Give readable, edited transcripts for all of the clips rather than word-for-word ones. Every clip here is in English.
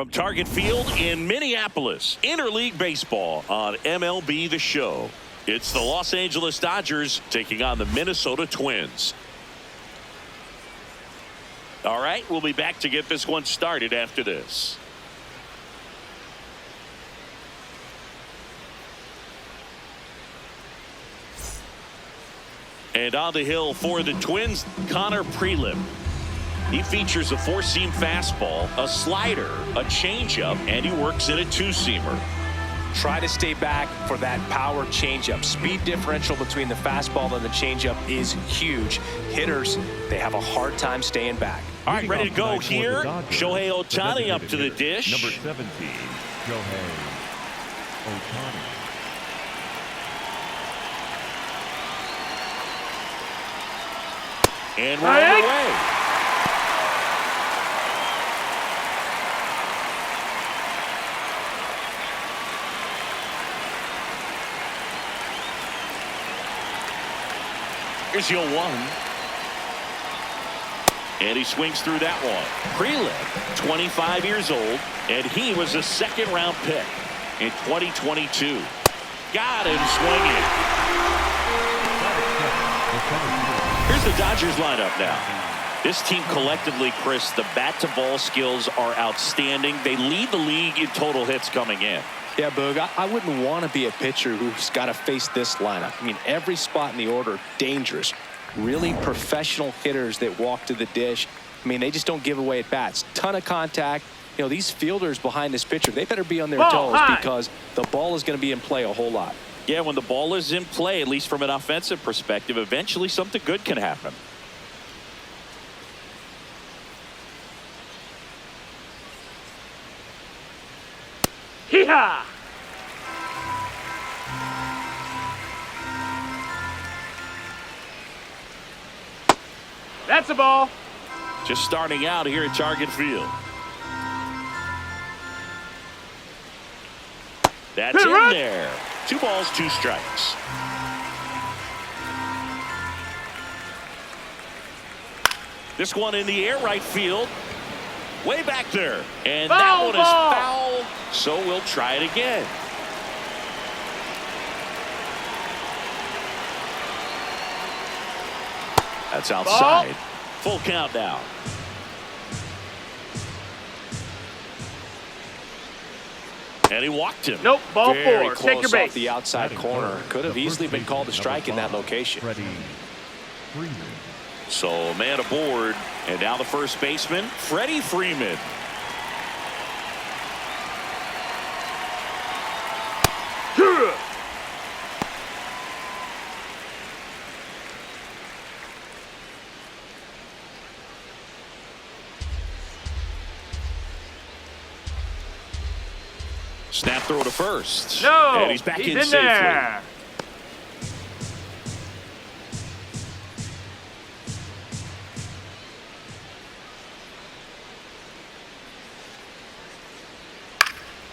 From Target Field in Minneapolis, interleague baseball on MLB The Show. It's the Los Angeles Dodgers taking on the Minnesota Twins. All right, we'll be back to get this one started after this. And on the hill for the Twins, Connor Prelim. He features a four-seam fastball, a slider, a changeup, and he works in a two-seamer. Try to stay back for that power changeup. Speed differential between the fastball and the changeup is huge. Hitters, they have a hard time staying back. All right, ready to go here. Shohei Ohtani up to the dish. Number 17, Shohei Ohtani. And we're underway. Here's your one. And he swings through that one. Prelim, 25 years old, and he was a second-round pick in 2022. Got him swinging. Here's the Dodgers lineup now. This team collectively, Chris, the bat-to-ball skills are outstanding. They lead the league in total hits coming in. Yeah, Boog, I wouldn't want to be a pitcher who's got to face this lineup. I mean, every spot in the order, dangerous. Really professional hitters that walk to the dish. I mean, they just don't give away at bats. Ton of contact. You know, these fielders behind this pitcher, they better be on their toes because the ball is going to be in play a whole lot. Yeah, when the ball is in play, at least from an offensive perspective, eventually something good can happen. Hee-haw! That's a ball. Just starting out here at Target Field. That's in there. 2 balls, 2 strikes. This one in the air, right field. Way back there. And that one is foul. So we'll try it again. That's outside. Full count now. And he walked him. Nope, ball Very 4. close Take your base. off the outside corner. Could have easily been called a strike in that location. So man aboard, and now the first baseman, Freddie Freeman. Snap throw to first. No, and he's back in safely. There.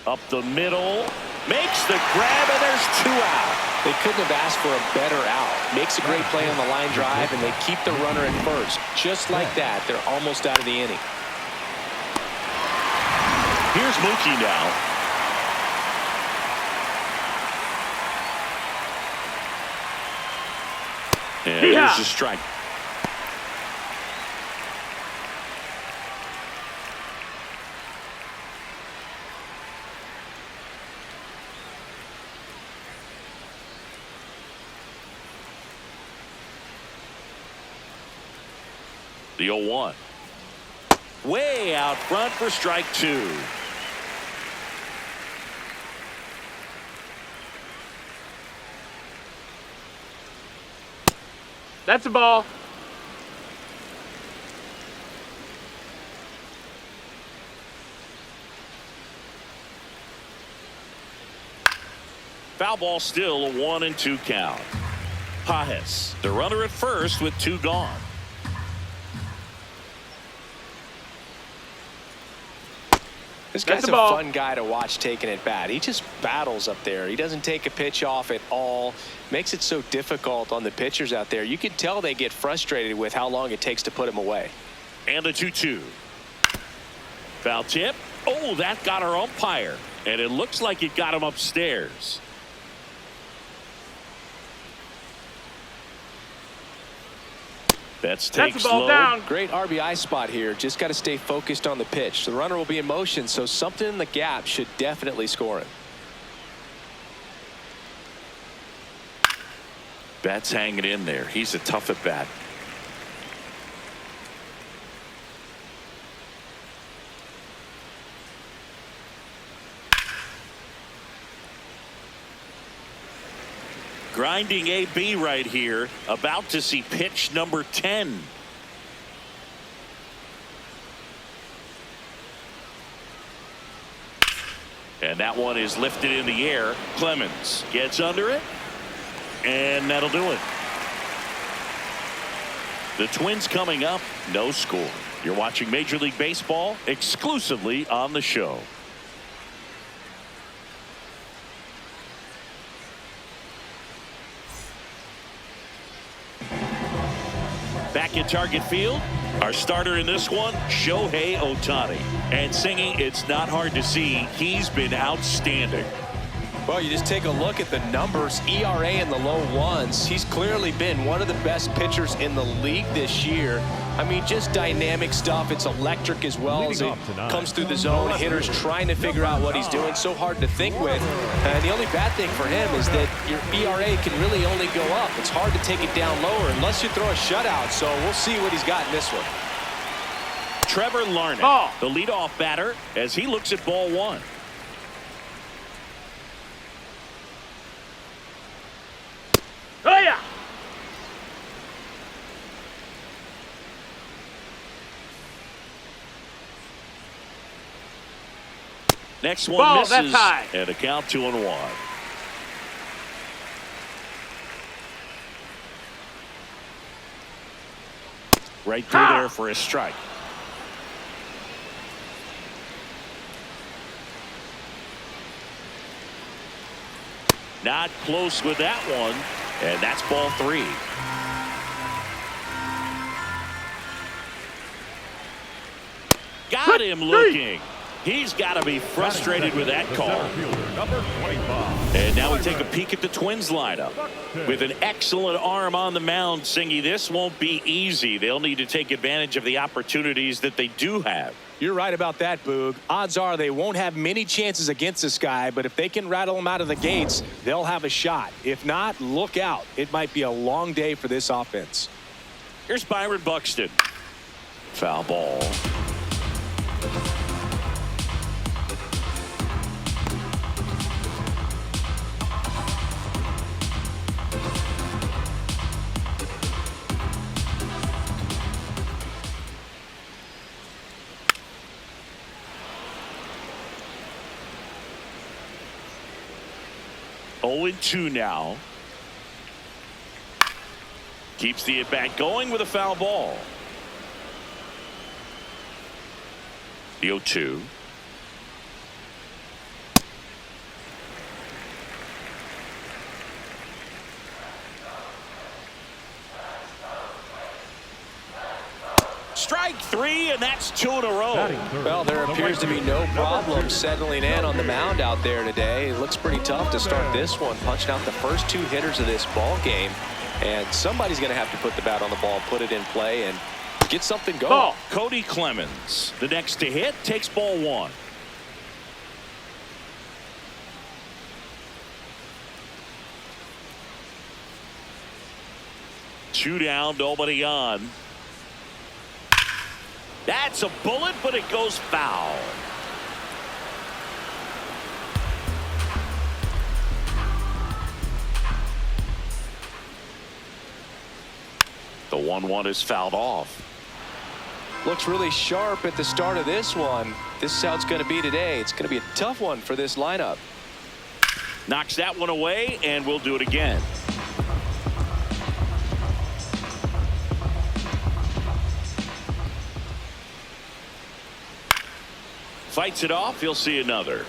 Up the middle, makes the grab, and there's 2 out. They couldn't have asked for a better out. Makes a great play on the line drive, and they keep the runner at first. Just like that, they're almost out of the inning. Here's Mookie now. And there's a strike. The 0-1. Way out front for strike 2. That's a ball. Foul ball, still a 1-2 count. Pajes, the runner at first with 2 gone. This guy's a fun guy to watch taking at bat. He just battles up there. He doesn't take a pitch off at all. Makes it so difficult on the pitchers out there. You can tell they get frustrated with how long it takes to put him away. And a 2-2. Foul tip. Oh, that got our umpire. And it looks like it got him upstairs. Betts takes That's a ball low. down. Great RBI spot here. Just got to stay focused on the pitch. The runner will be in motion, so something in the gap should definitely score him. Betts hanging in there. He's a tough at bat. Grinding AB right here, about to see pitch number 10. And that one is lifted in the air. Clemens gets under it, and that'll do it. The Twins coming up, no score. You're watching Major League Baseball exclusively on the show. Back in target field, our starter in this one, Shohei Ohtani. And singing, it's not hard to see, he's been outstanding. Well, you just take a look at the numbers. ERA in the low ones. He's clearly been one of the best pitchers in the league this year. I mean, just dynamic stuff. It's electric as well as it comes through the zone. Hitters trying to figure out what he's doing. So hard to think with. And the only bad thing for him is that your ERA can really only go up. It's hard to take it down lower unless you throw a shutout. So we'll see what he's got in this one. Trevor Larnach, the leadoff batter, as he looks at ball one. Oh, yeah. Next one Ball, misses, that's high. and a count 2-1. Right through there for a strike. Not close with that one, and that's ball 3. Got him looking. He's got to be frustrated with that call. Number 25. And now we take a peek at the Twins lineup. With an excellent arm on the mound, Singy, this won't be easy. They'll need to take advantage of the opportunities that they do have. You're right about that, Boog. Odds are they won't have many chances against this guy, but if they can rattle him out of the gates, they'll have a shot. If not, look out. It might be a long day for this offense. Here's Byron Buxton. Foul ball. Oh, 2 now. Keeps the at-bat going with a foul ball. The 0-2. Strike 3, and that's 2 in a row. Well, there appears to be no problem settling in on the mound out there today. It looks pretty tough to start this one, punching out the first 2 hitters of this ball game. And somebody's going to have to put the bat on the ball, put it in play, and get something going. Ball. Cody Clemens, the next to hit, takes ball 1. Two down, nobody on. That's a bullet, but it goes foul. The 1-1 is fouled off. Looks really sharp at the start of this one. This is how it's going to be today. It's going to be a tough one for this lineup. Knocks that one away, and we'll do it again. Fights it off. He'll see another.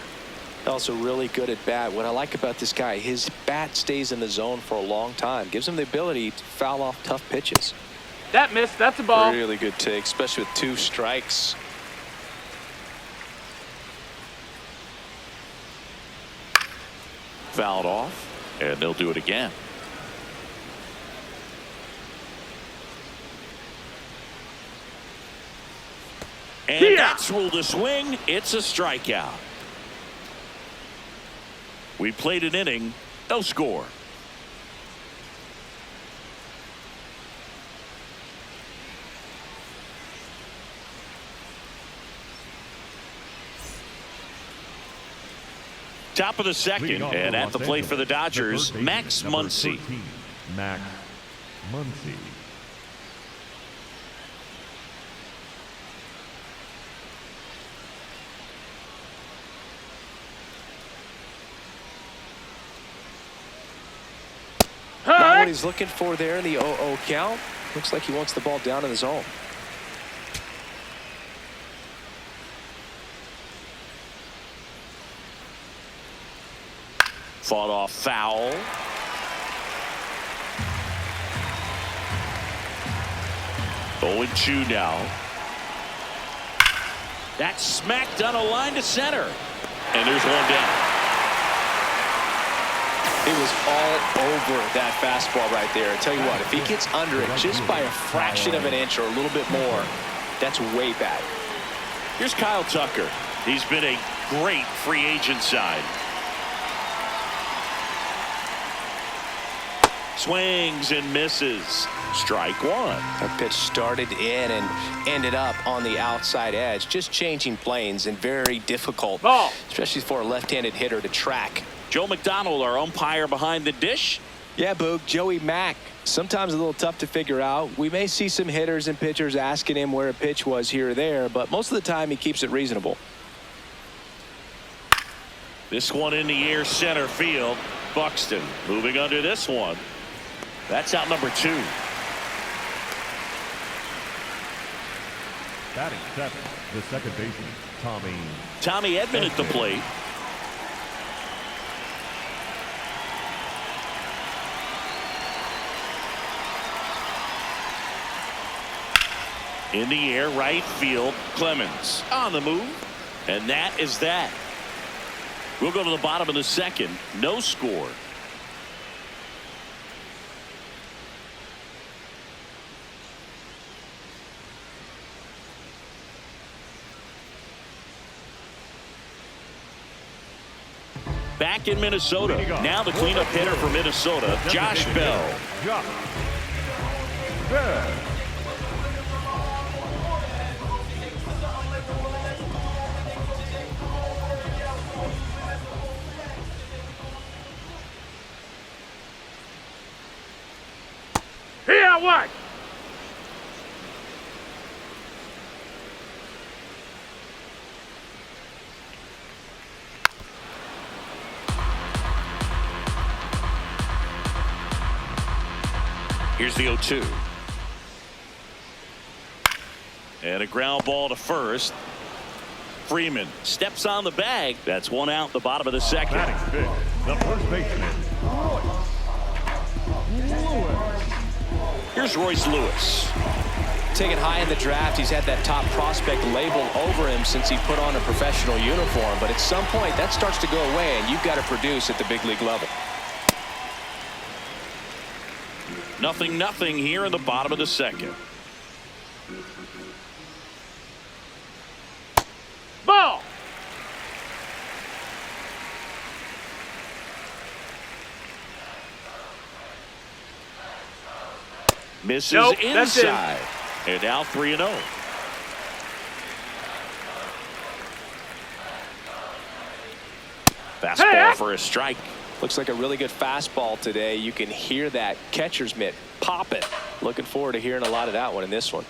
Also really good at bat. What I like about this guy, his bat stays in the zone for a long time. Gives him the ability to foul off tough pitches. That missed. That's a ball. Really good take, especially with 2 strikes. fouled off, and they'll do it again. And that's ruled a swing. It's a strikeout. We played an inning, no score. Top of the second, and at the plate for the Dodgers, Max Muncy. Max Muncy. Not what he's looking for there in the 0-0 count. Looks like he wants the ball down in the zone. Fought off foul. Owen Chu now. That's smacked on a line to center. And there's one down. It was all over that fastball right there. I tell you what, if he gets under it just by a fraction of an inch or a little bit more, that's way bad. Here's Kyle Tucker. He's been a great free agent sign. Swings and misses. Strike one. That pitch started in and ended up on the outside edge. Just changing planes and very difficult, especially for a left-handed hitter to track. Joe McDonald, our umpire behind the dish. Yeah, Boog, Joey Mack. Sometimes a little tough to figure out. We may see some hitters and pitchers asking him where a pitch was here or there, but most of the time he keeps it reasonable. This one in the air, center field. Buxton moving under this one. That's out number 2. Batting seventh, the second baseman, Tommy Edman at the plate. In the air, right field, Clemens on the move. And that is that. We'll go to the bottom of the second. No score. Back in Minnesota. Now the cleanup hitter for Minnesota, Josh Bell. Josh Bell. Here, what? Here's the 0-2. And a ground ball to first. Freeman steps on the bag. That's one out, the bottom of the second. Batting fifth, the first baseman, Lewis. Here's Royce Lewis. Taken high in the draft, he's had that top prospect label over him since he put on a professional uniform. But at some point, that starts to go away, and you've got to produce at the big league level. 0-0 here in the bottom of the second. Ball. Misses Nope, that's inside. And now 3-0. Fastball for a strike. Looks like a really good fastball today. You can hear that catcher's mitt pop it. Looking forward to hearing a lot of that one in this one.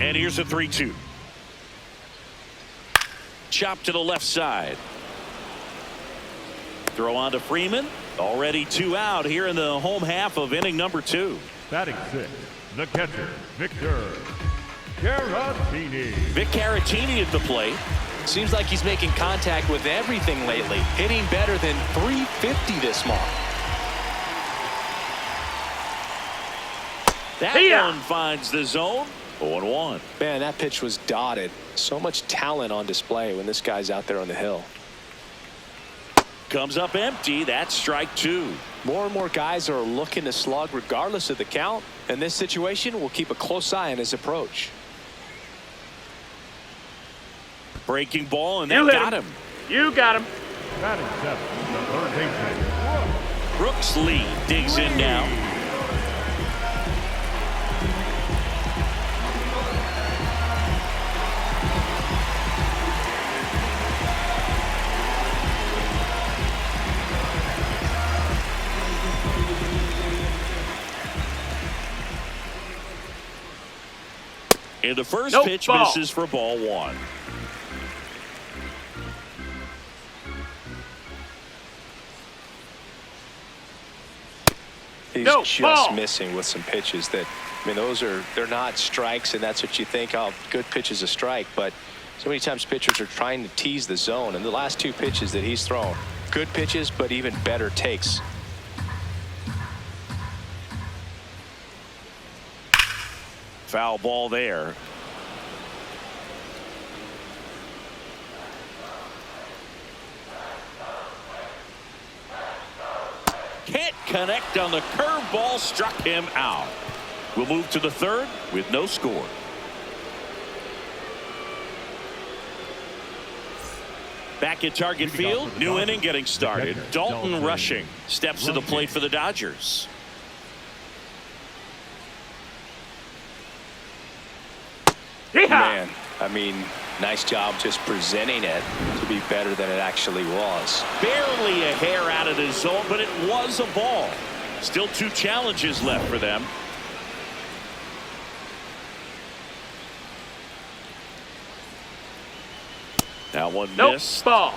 And here's a 3-2. Chop to the left side. Throw on to Freeman. Already 2 out here in the home half of inning number 2. Batting sixth, the catcher, Victor Caratini. Vic Caratini at the plate. Seems like he's making contact with everything lately. Hitting better than .350 this month. That one finds the zone. 0-1. Man, that pitch was dotted. So much talent on display when this guy's out there on the hill. Comes up empty. That's strike 2. More and more guys are looking to slug regardless of the count. In this situation, we'll keep a close eye on his approach. Breaking ball, and that got him. You got him. Batting seventh, the third baseman. Brooks Lee digs in now. And the first pitch misses for ball 1. He's just missing with some pitches that, I mean, they're not strikes, and that's what you think, oh, good pitch is a strike. But so many times pitchers are trying to tease the zone, and the last 2 pitches that he's thrown, good pitches, but even better takes. Foul ball there. Can't connect on the curveball, struck him out. We'll move to the third with no score. Back at Target Field, new inning getting started. Dalton Rushing steps to the plate for the Dodgers. Man, I mean, nice job just presenting it to be better than it actually was. Barely a hair out of the zone, but it was a ball. Still 2 challenges left for them. That one missed. Ball.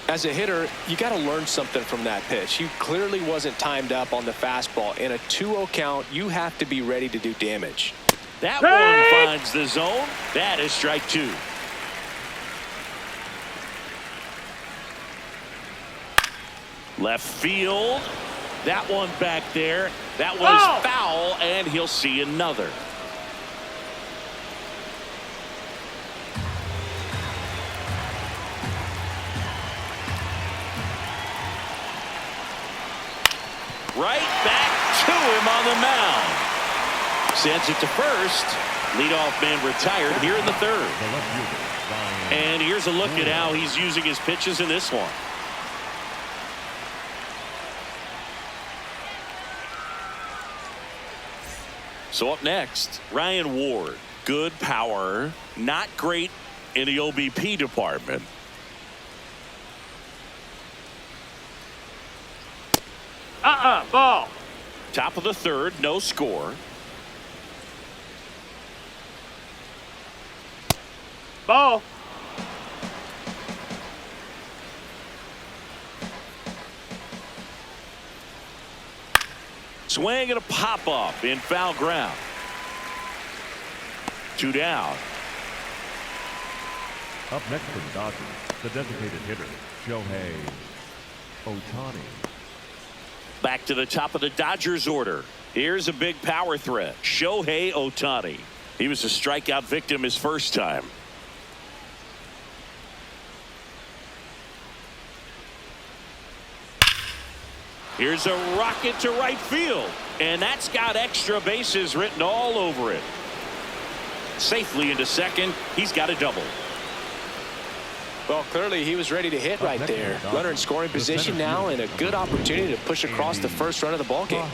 As a hitter, you got to learn something from that pitch. He clearly wasn't timed up on the fastball. In a 2-0 count, you have to be ready to do damage. That one finds the zone. That is strike 2. Left field. That one back there. That was foul, and he'll see another. Right back to him on the mound. Sends it to first. Leadoff man retired here in the third. And here's a look at how he's using his pitches in this one. So up next, Ryan Ward. Good power, not great in the OBP department. Ball. Top of the third, no score. Ball. Swing and a pop up in foul ground. 2 down. Up next for the Dodgers, the designated hitter, Shohei Ohtani. Back to the top of the Dodgers order. Here's a big power threat, Shohei Ohtani. He was a strikeout victim his first time. Here's a rocket to right field, and that's got extra bases written all over it. Safely into second. He's got a double. Well, clearly he was ready to hit right there. Runner in scoring position now, and a good opportunity to push across the first run of the ballgame.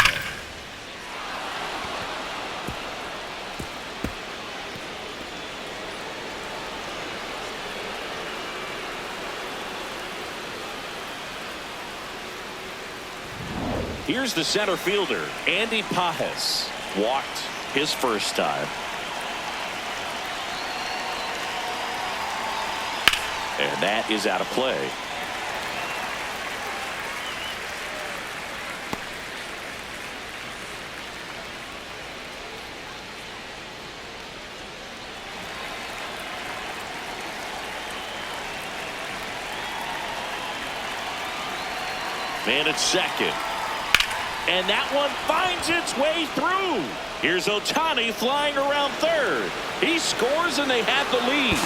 Here's the center fielder, Andy Pajes. Walked his first time. And that is out of play. Man at second. And that one finds its way through. Here's Ohtani flying around third. He scores and they have the lead.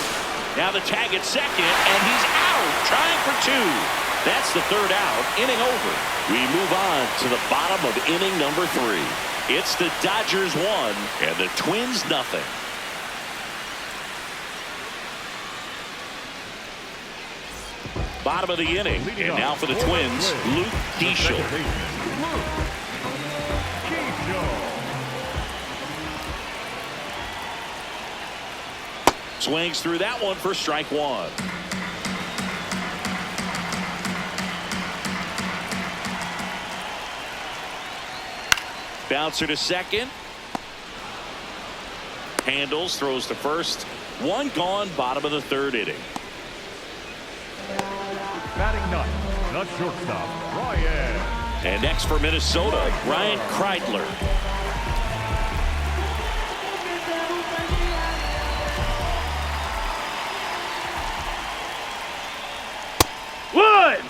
Now the tag at second, and he's out, trying for two. That's the third out, inning over. We move on to the bottom of inning number 3. It's the Dodgers 1 and the Twins nothing. Bottom of the inning, and now for the Twins, Luke Keeschel. Swings through that one for strike 1. Bouncer to second. Handles, throws to first. One gone, bottom of the 3rd inning. Batting ninth, the shortstop, Ryan. And next for Minnesota, Ryan Kreidler. Wood!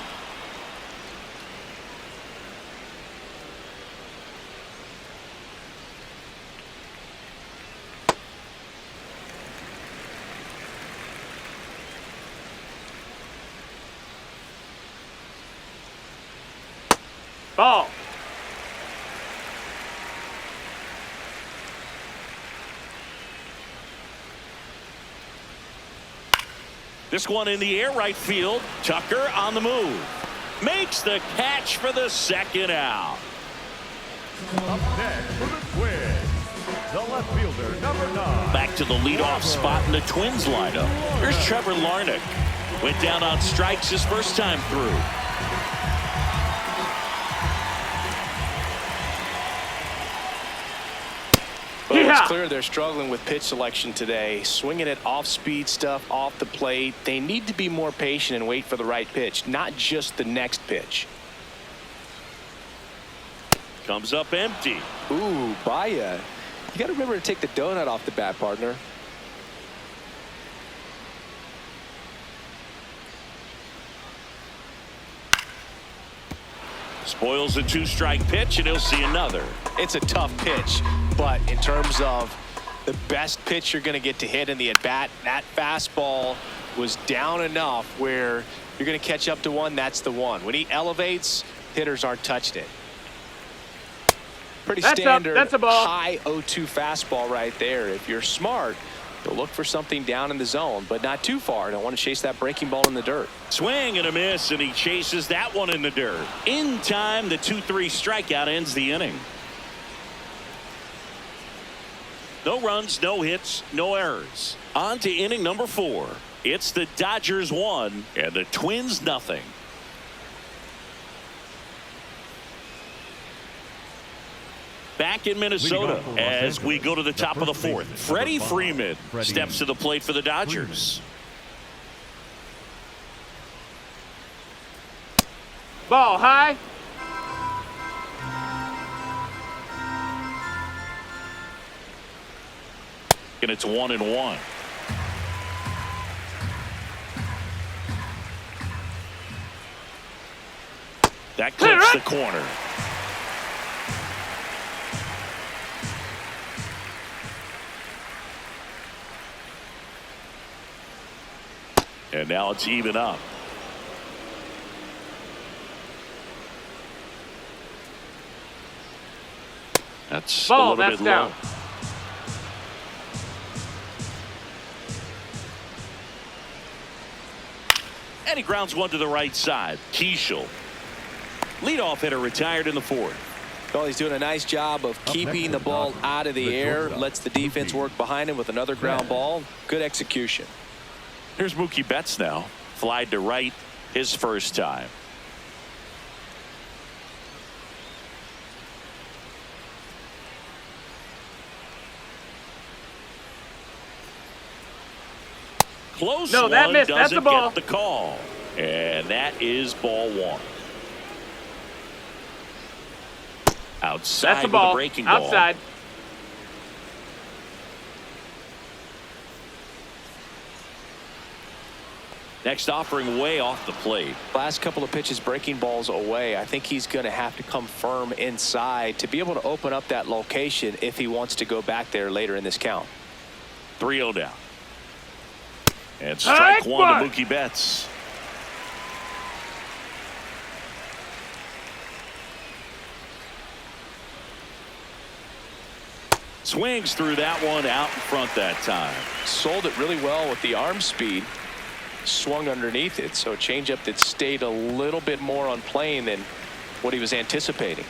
Ball. This one in the air, right field. Tucker on the move. Makes the catch for the second out. Up next for the Twins, the left fielder, number 9. Back to the leadoff spot in the Twins lineup. Here's Trevor Larnach. Went down on strikes his first time through. Well, it's clear they're struggling with pitch selection today. Swinging at off-speed stuff off the plate. They need to be more patient and wait for the right pitch, not just the next pitch. Comes up empty. Ooh, Baya. You got to remember to take the donut off the bat, partner. Spoils a 2-strike pitch, and he'll see another. It's a tough pitch, but in terms of the best pitch you're going to get to hit in the at-bat, that fastball was down enough where you're going to catch up to one. That's the one. When he elevates, hitters aren't touching it. Pretty standard that's a ball. high 0-2 fastball right there. If you're smart, you'll look for something down in the zone, but not too far. Don't want to chase that breaking ball in the dirt. Swing and a miss, and he chases that one in the dirt. In time, the 2-3 strikeout ends the inning. No runs, no hits, no errors. On to inning number 4. It's the Dodgers 1 and the Twins nothing. Back in Minnesota as we go to the top of the 4th. Freddie Freeman steps to the plate for the Dodgers. Ball high. And it's 1-1. That clips the corner. And now it's even up. That's ball, a little bit low. down. And he grounds one to the right side. Keeschel. Leadoff hitter retired in the 4th. Well, he's doing a nice job of keeping the ball out of the air. Lets the defense work behind him with another ground ball. Good execution. Here's Mookie Betts now. Flied to right his first time. Close no, that one missed. That's doesn't the ball. get the call. And that is ball 1. Outside That's the ball. With the breaking ball. Outside. Next offering way off the plate. Last couple of pitches breaking balls away. I think he's going to have to come firm inside to be able to open up that location if he wants to go back there later in this count. 3-0 down. And strike one to Mookie Betts. Swings through that one out in front that time. Sold it really well with the arm speed. Swung underneath it, so a changeup that stayed a little bit more on plane than what he was anticipating.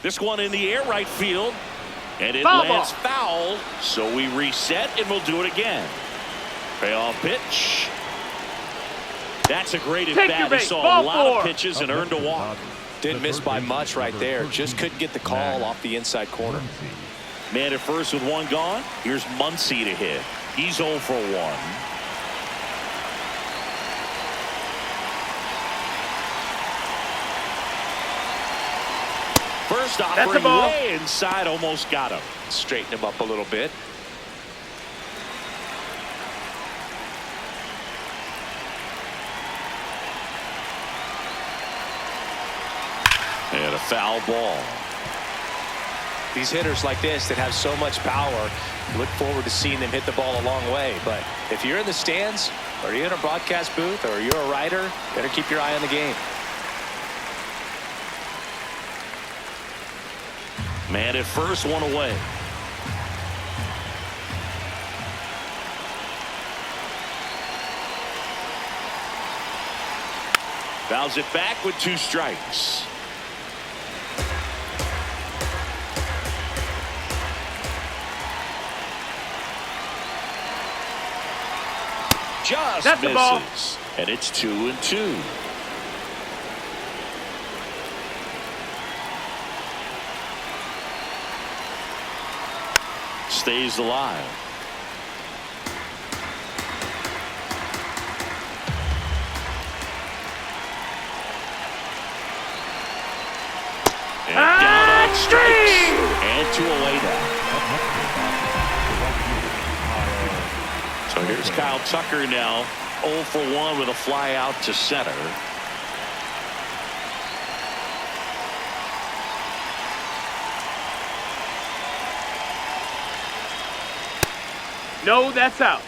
This one in the air right field, and it lands foul, so we reset and we'll do it again. Payoff pitch. That's a great at bat. He saw a lot of pitches and earned a walk. Didn't miss by much right there. Just couldn't get the call off the inside corner. Man at first with one gone. Here's Muncy to hit. He's 0 for 1. First offering way inside, almost got him. Straighten him up a little bit. And a foul ball. These hitters like this that have so much power, look forward to seeing them hit the ball a long way. But if you're in the stands, or you're in a broadcast booth, or you're a writer, better keep your eye on the game. Man at first, one away. Fouls it back with 2 strikes. Just That's misses. the ball. And it's 2-2. Stays alive. And down on strikes. And 2 away now. So here's Kyle Tucker now, 0 for 1 with a fly out to center. No, that's out.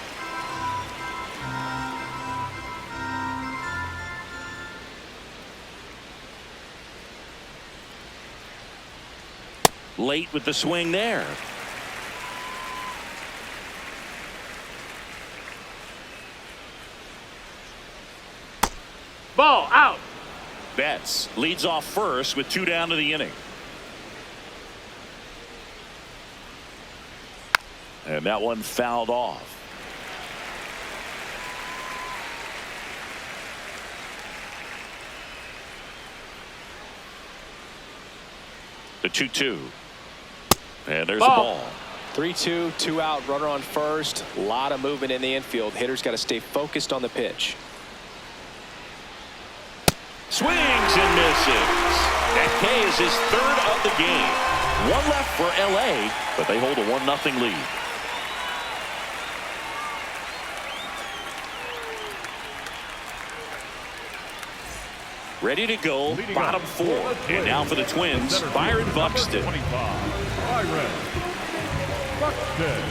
Late with the swing there. Ball out. Betts leads off first with 2 down to the inning. And that one fouled off. The 2-2. And there's a ball. 3-2, 2 out, runner on first. A lot of movement in the infield. Hitter's got to stay focused on the pitch. Swings and misses. That K is his 3rd of the game. 1 left for LA, but they hold a 1-0 lead. Ready to go, bottom 4. And now for the Twins, Byron Buxton. 25, Byron Buxton.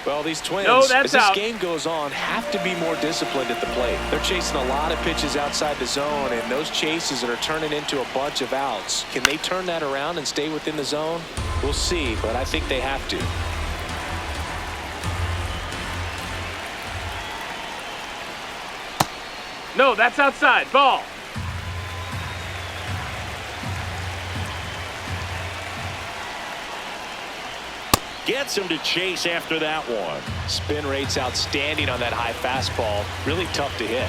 Well, these Twins, No, that's as this out. game goes on, have to be more disciplined at the plate. They're chasing a lot of pitches outside the zone, and those chases that are turning into a bunch of outs. Can they turn that around and stay within the zone? We'll see, but I think they have to. No, that's outside. Ball. Gets him to chase after that one. Spin rate's outstanding on that high fastball. Really tough to hit.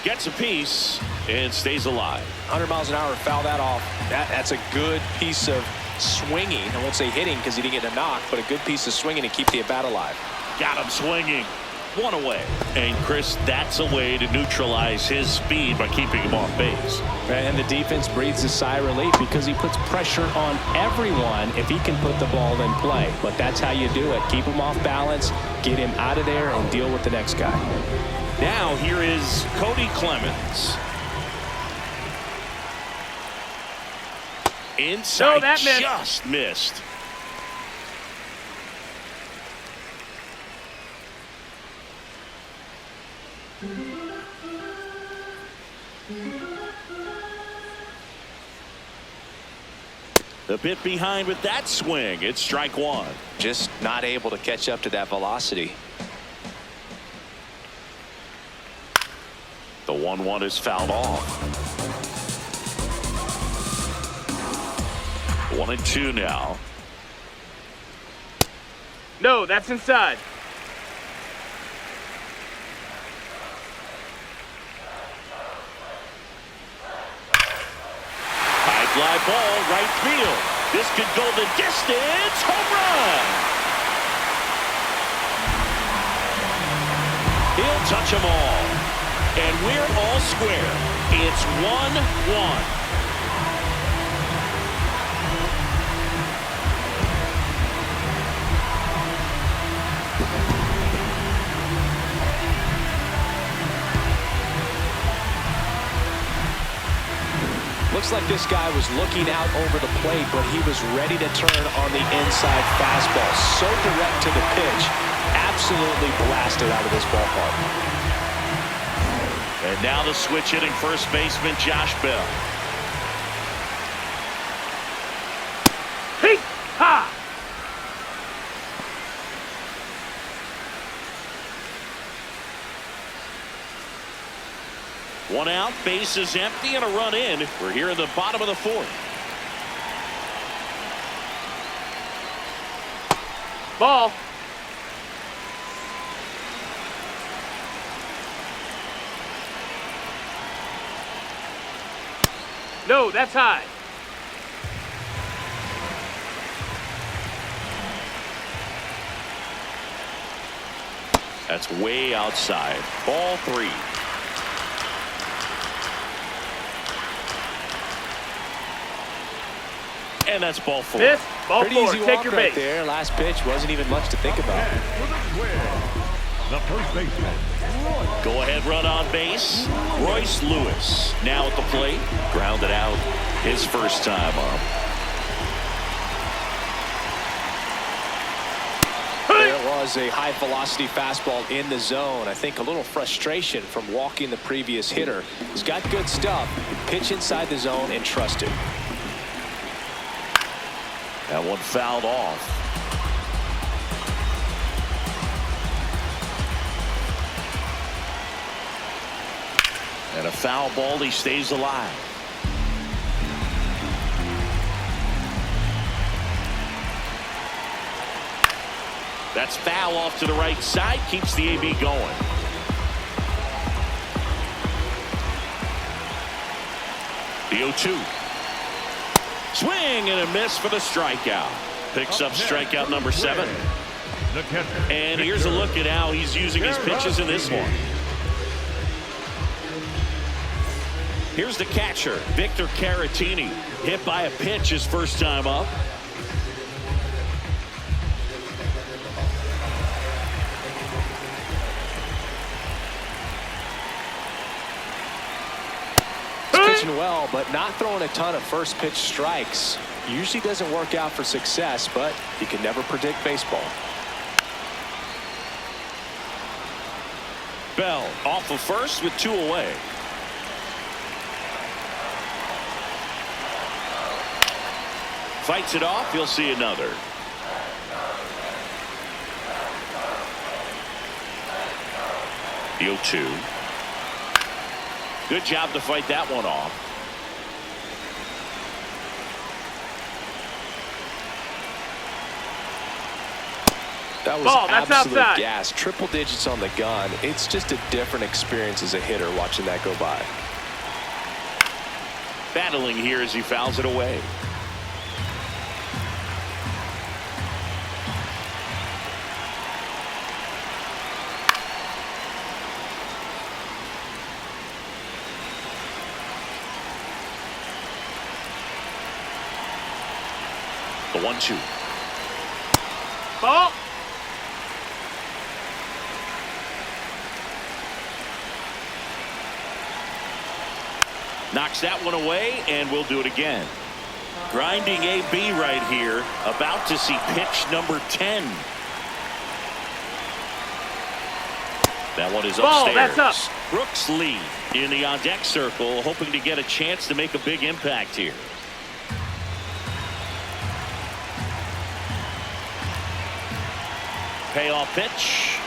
Gets a piece and stays alive. 100 miles an hour, foul that off. That's a good piece of swinging. I won't say hitting because he didn't get a knock, but a good piece of swinging to keep the at bat alive. Got him swinging. one away. And Chris, that's a way to neutralize his speed by keeping him off base. And the defense breathes a sigh of relief because he puts pressure on everyone if he can put the ball in play. But that's how you do it. Keep him off balance, get him out of there, and deal with the next guy. Now here is Cody Clemens. Inside, that missed. just missed. A bit behind with that swing. It's strike one. Just not able to catch up to that velocity. The 1-1 is fouled off. 1-2 now. No, that's inside. High fly ball, right field. This could go the distance. Home run. He'll touch them all. And we're all square. It's 1-1. Looks like this guy was looking out over the plate, but he was ready to turn on the inside fastball. So direct to the pitch. Absolutely blasted out of this ballpark. And now the switch hitting first baseman Josh Bell. Hey! Ha! One out, base is empty, and a run in. We're here in the bottom of the fourth. Ball. No, that's high. That's way outside. Ball three. And that's ball four. Miss. Ball Pretty four. easy Take walk your right base. there. Last pitch wasn't even much to think about. The first baseman, Go ahead run on base. Royce Lewis now at the plate. Grounded out his first time up. There was a high velocity fastball in the zone. I think a little frustration from walking the previous hitter. He's got good stuff. Pitch inside the zone and trust it. That one fouled off. And a foul ball, he stays alive. That's foul off to the right side, keeps the AB going. The 0-2. Swing and a miss for the strikeout. Picks up strikeout number 7. the catcher. And here's a look at how he's using his pitches in this one. Here's the catcher, Victor Caratini, hit by a pitch his first time up. Pitching well, but not throwing a ton of first pitch strikes. Usually doesn't work out for success, but you can never predict baseball. Bell off of first with 2 away. Fights it off. He'll see another. The 0-2. Good job to fight that one off. That was Ball, that's absolute outside. gas. Triple digits on the gun. It's just a different experience as a hitter watching that go by. Battling here as he fouls it away. The 1-2. Ball. Knocks that one away, and we'll do it again. Grinding AB right here. About to see pitch number 10. That one is Ball, upstairs. that's up. Brooks Lee in the on-deck circle, hoping to get a chance to make a big impact here. Payoff pitch.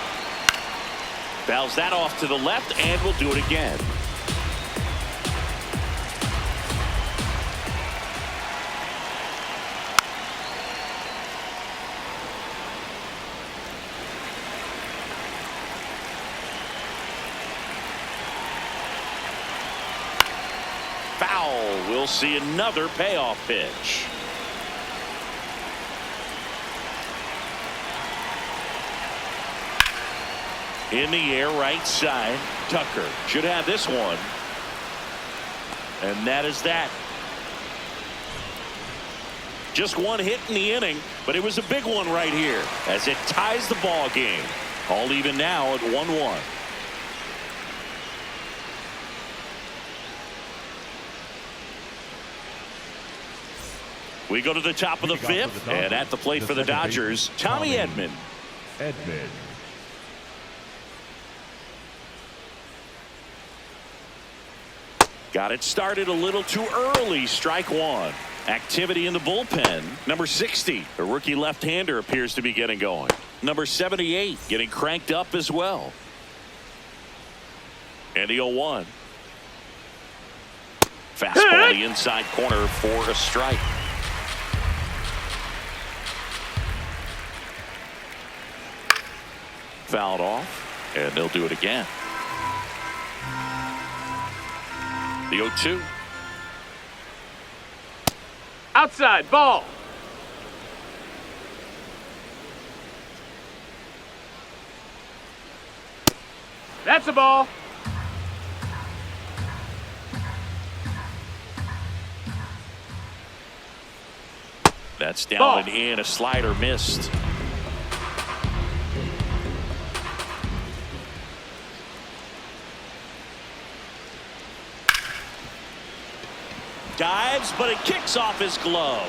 Fouls that off to the left, and we'll do it again. Foul. We'll see another payoff pitch. In the air, right side. Tucker should have this one. And that is that. Just one hit in the inning, but it was a big one right here as it ties the ball game. All even now at 1-1. We go to the top of the fifth, and at the plate for the Dodgers, Tommy Edman. Got it started a little too early. Strike one. Activity in the bullpen. Number 60, a rookie left-hander, appears to be getting going. Number 78 getting cranked up as well. And the 0-1. Fastball the inside corner for a strike. Fouled off, and they'll do it again. The 0-2. Outside. Ball. That's a ball. That's down Ball. and in. A slider missed. Dives, but it kicks off his glove.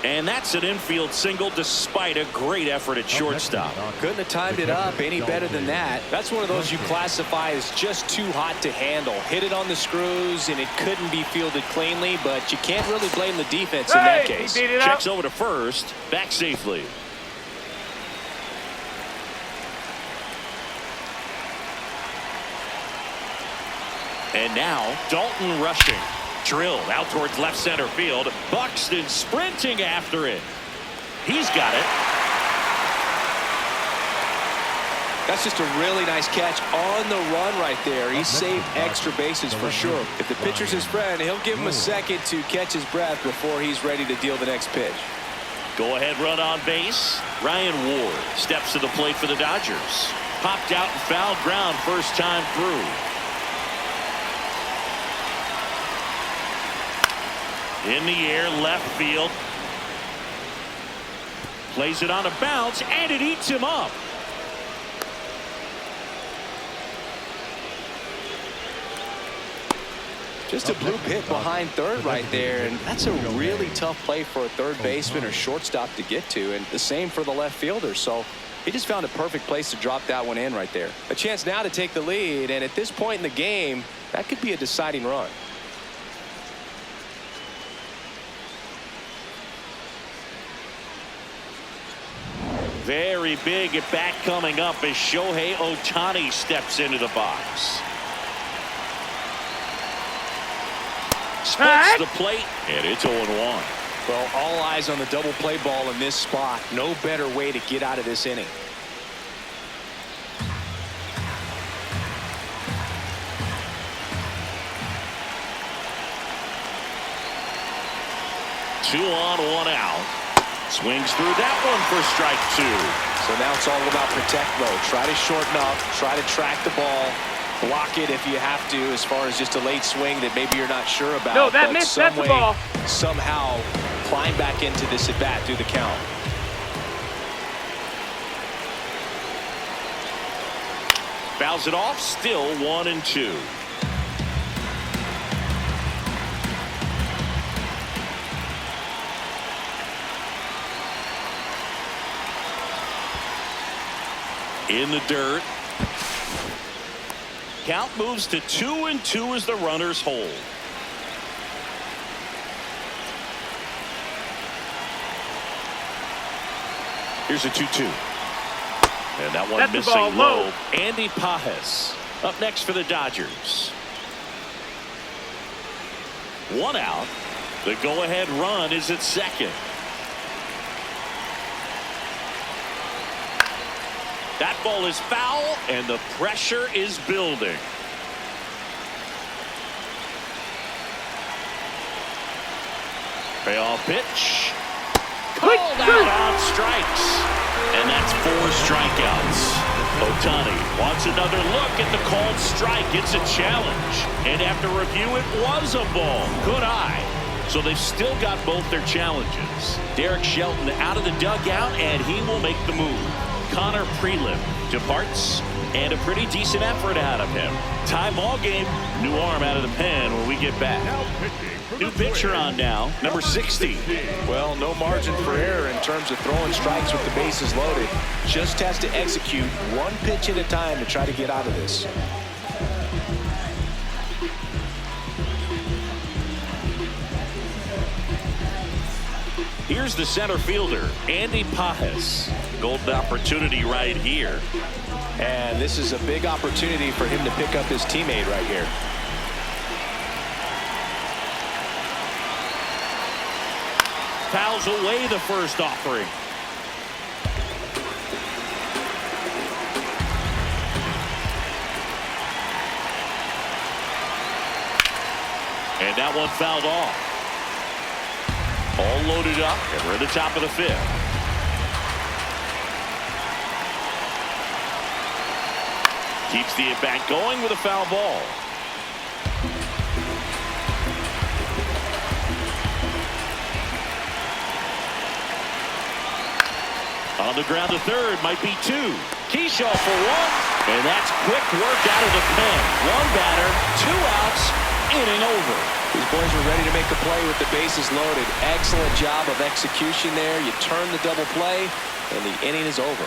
And that's an infield single despite a great effort at shortstop. Couldn't have timed it up any better than that. That's one of those you classify as just too hot to handle. Hit it on the screws, and it couldn't be fielded cleanly, but you can't really blame the defense in that case. He beat it Checks up. over to first, back safely. And now Dalton rushing. Drilled out towards left center field. Buxton sprinting after it. He's got it. That's just a really nice catch on the run right there. He saved extra bases for sure. If the pitcher's his friend, he'll give him a second to catch his breath before he's ready to deal the next pitch. Go ahead run on base. Ryan Ward steps to the plate for the Dodgers. Popped out and fouled ground first time through. In the air, left field. Plays it on a bounce, and it eats him up. Just a blue hit behind third right there, and that's a really tough play for a third baseman or shortstop to get to, and the same for the left fielder. So he just found a perfect place to drop that one in right there. A chance now to take the lead, and at this point in the game, that could be a deciding run. Very big at bat coming up as Shohei Ohtani steps into the box. Splits the plate, and it's 0-1. Well, all eyes on the double play ball in this spot. No better way to get out of this inning. Two on, one out. Swings through that one for strike two. So now it's all about protect mode. Try to shorten up, try to track the ball, block it if you have to, as far as just a late swing that maybe you're not sure about. No, that but missed. some That's a way, ball. somehow climb back into this at bat through the count. Fouls it off, still 1-2. In the dirt. Count moves to 2-2 as the runners hold. Here's a 2-2. And that one That's the missing ball low. low. Andy Pajes up next for the Dodgers. 1 out. The go-ahead run is at second. That ball is foul, and the pressure is building. Payoff pitch. Called out on strikes. And that's 4 strikeouts. Ohtani wants another look at the called strike. It's a challenge. And after review, it was a ball. Good eye. So they've still got both their challenges. Derek Shelton out of the dugout, and he will make the move. Connor Prelim departs, and a pretty decent effort out of him. Tie ball game. New arm out of the pen when we get back. New pitcher on now, number 60. Well, no margin for error in terms of throwing strikes with the bases loaded. Just has to execute one pitch at a time to try to get out of this. Here's the center fielder, Andy Pajes. Golden opportunity right here. And this is a big opportunity for him to pick up his teammate right here. Fouls away the first offering. And that one fouled off. All loaded up, and we're at the top of the 5th. Keeps the at-bat going with a foul ball. On the ground to third, might be 2. Keyshaw for 1, and that's quick work out of the pen. 1 batter, 2 outs, inning over. These boys were ready to make a play with the bases loaded. Excellent job of execution there. You turn the double play, and the inning is over.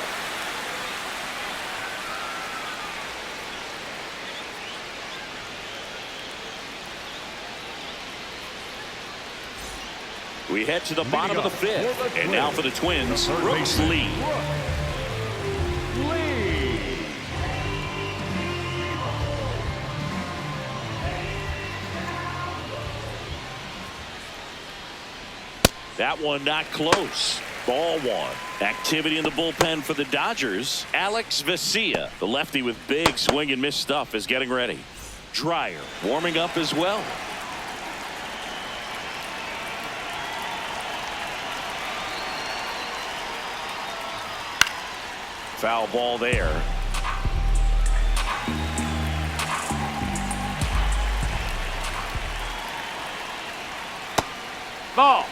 We head to the bottom of the 5th, and now for the Twins, Brooks Lee. That one not close. Ball 1. Activity in the bullpen for the Dodgers. Alex Vesia, the lefty with big swing and miss stuff, is getting ready. Dryer warming up as well. Foul ball there. Ball.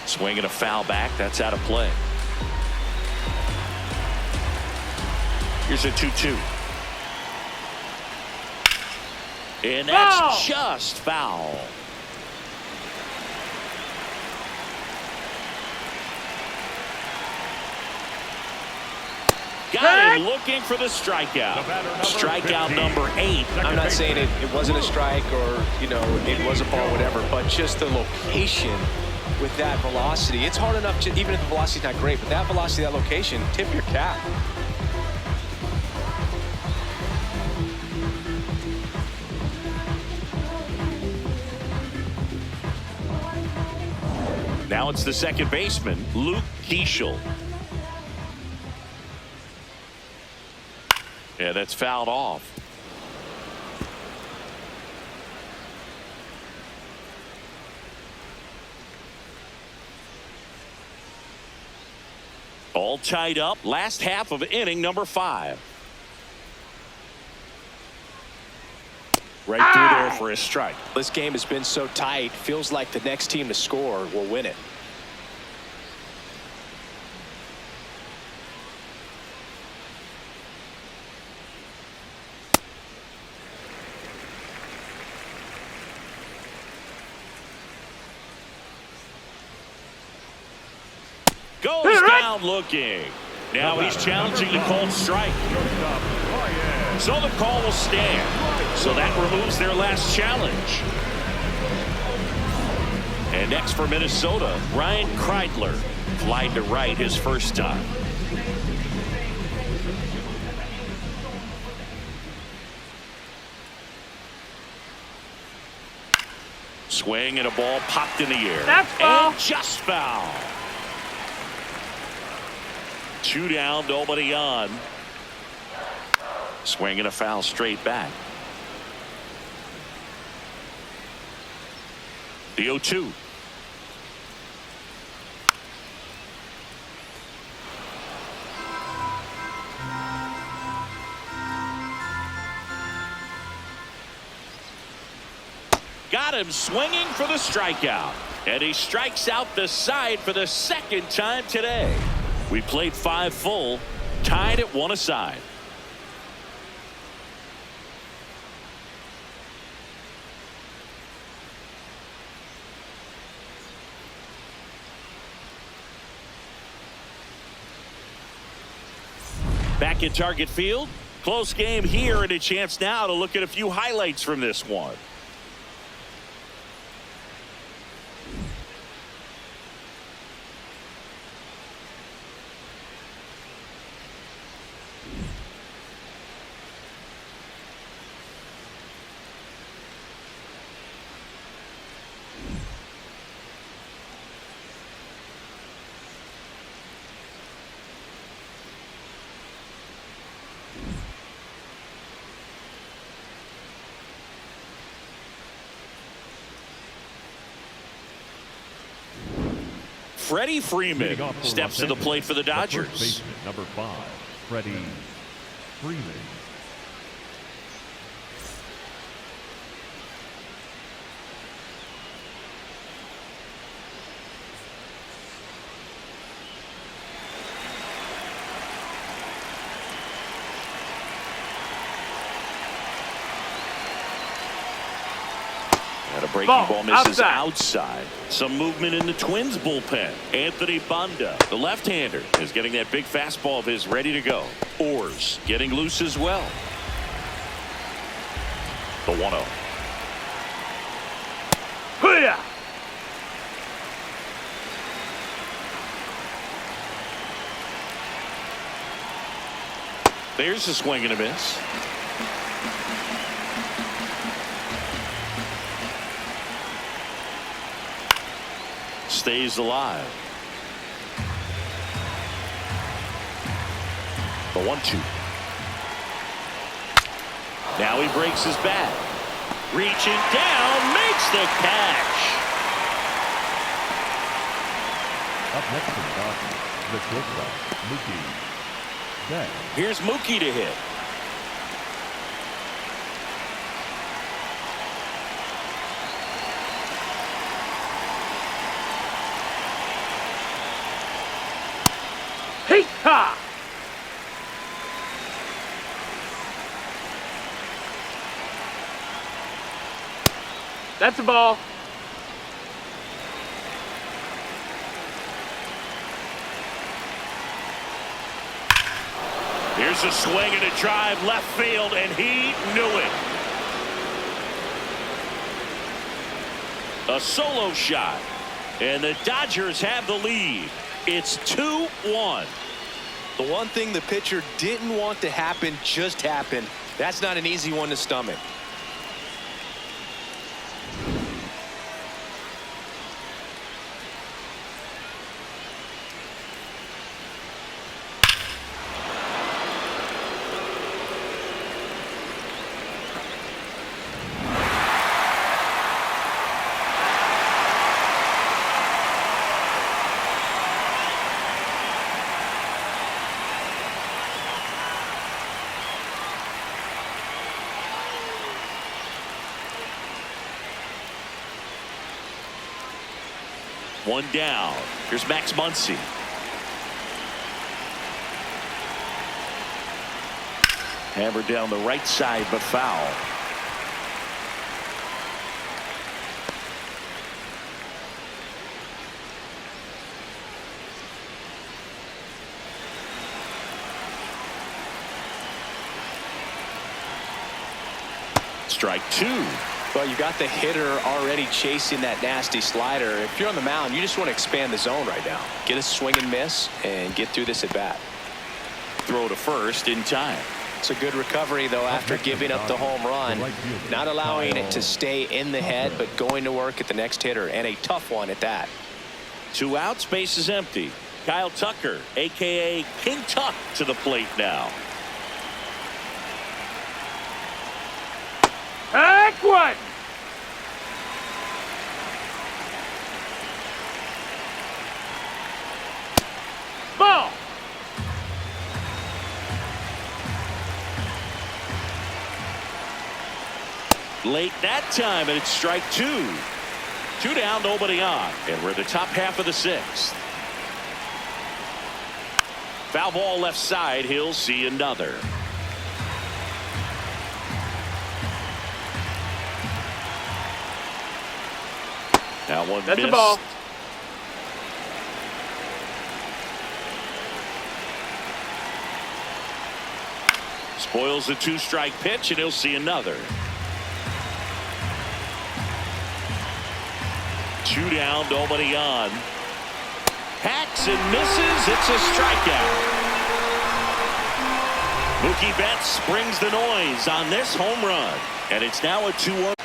Swinging a foul back. That's out of play. Here's a 2-2. And that's Foul. just foul. Got him looking for the strikeout. Strikeout number 8. I'm not saying it wasn't a strike or, you know, it was a ball, whatever, but just the location with that velocity. It's hard enough to, even if the velocity's not great, but that velocity, that location, tip your cap. Now it's the second baseman, Luke Keeschel. Yeah, that's fouled off. All tied up. Last half of inning number 5. Right through there for a strike. This game has been so tight. Feels like the next team to score will win it. Goes down looking. Now he's challenging the called strike. So the call will stand. So that removes their last challenge. And next for Minnesota, Ryan Kreidler. Flied to right his first time. Swing and a ball popped in the air. That's foul. And just foul. 2 down, nobody on. Swing and a foul straight back. The 0-2. Got him swinging for the strikeout. And he strikes out the side for the second time today. We played 5 full, tied at 1 aside. Back in Target Field. Close game here and a chance now to look at a few highlights from this one. Freddie Freeman steps to the plate for the Dodgers. First baseman, number 5, Freddie Freeman. And a breaking ball misses outside. Some movement in the Twins bullpen. Anthony Banda, the left-hander, is getting that big fastball of his ready to go. Orrs getting loose as well. The 1-0. Hoo-yah! There's a swing and a miss. Stays alive. The 1-2. Now he breaks his bat. Reaching down, makes the catch. Up next to the Dodgers, the shortstop, Mookie Betts. Here's Mookie to hit. Hey-ha! That's a ball. Here's a swing and a drive left field, and he knew it. A solo shot, and the Dodgers have the lead. It's 2-1. The one thing the pitcher didn't want to happen just happened. That's not an easy one to stomach. One down. Here's Max Muncy. Hammered down the right side, but foul. Strike two. Well, you got the hitter already chasing that nasty slider. If you're on the mound, you just want to expand the zone right now. Get a swing and miss and get through this at bat. Throw to first in time. It's a good recovery, though, after giving up the home run. Not allowing it to stay in the head, but going to work at the next hitter, and a tough one at that. 2 outs, base is empty. Kyle Tucker, a.k.a. King Tuck, to the plate now. Heck one! Ball! Late that time, and it's strike two. 2 down, nobody on. And we're in the top half of the 6th. Foul ball left side. He'll see another. That one That's missed. a ball. Spoils the 2-strike pitch, and he'll see another. 2 down, nobody on. Hacks and misses. It's a strikeout. Mookie Betts brings the noise on this home run, and it's now a 2-1.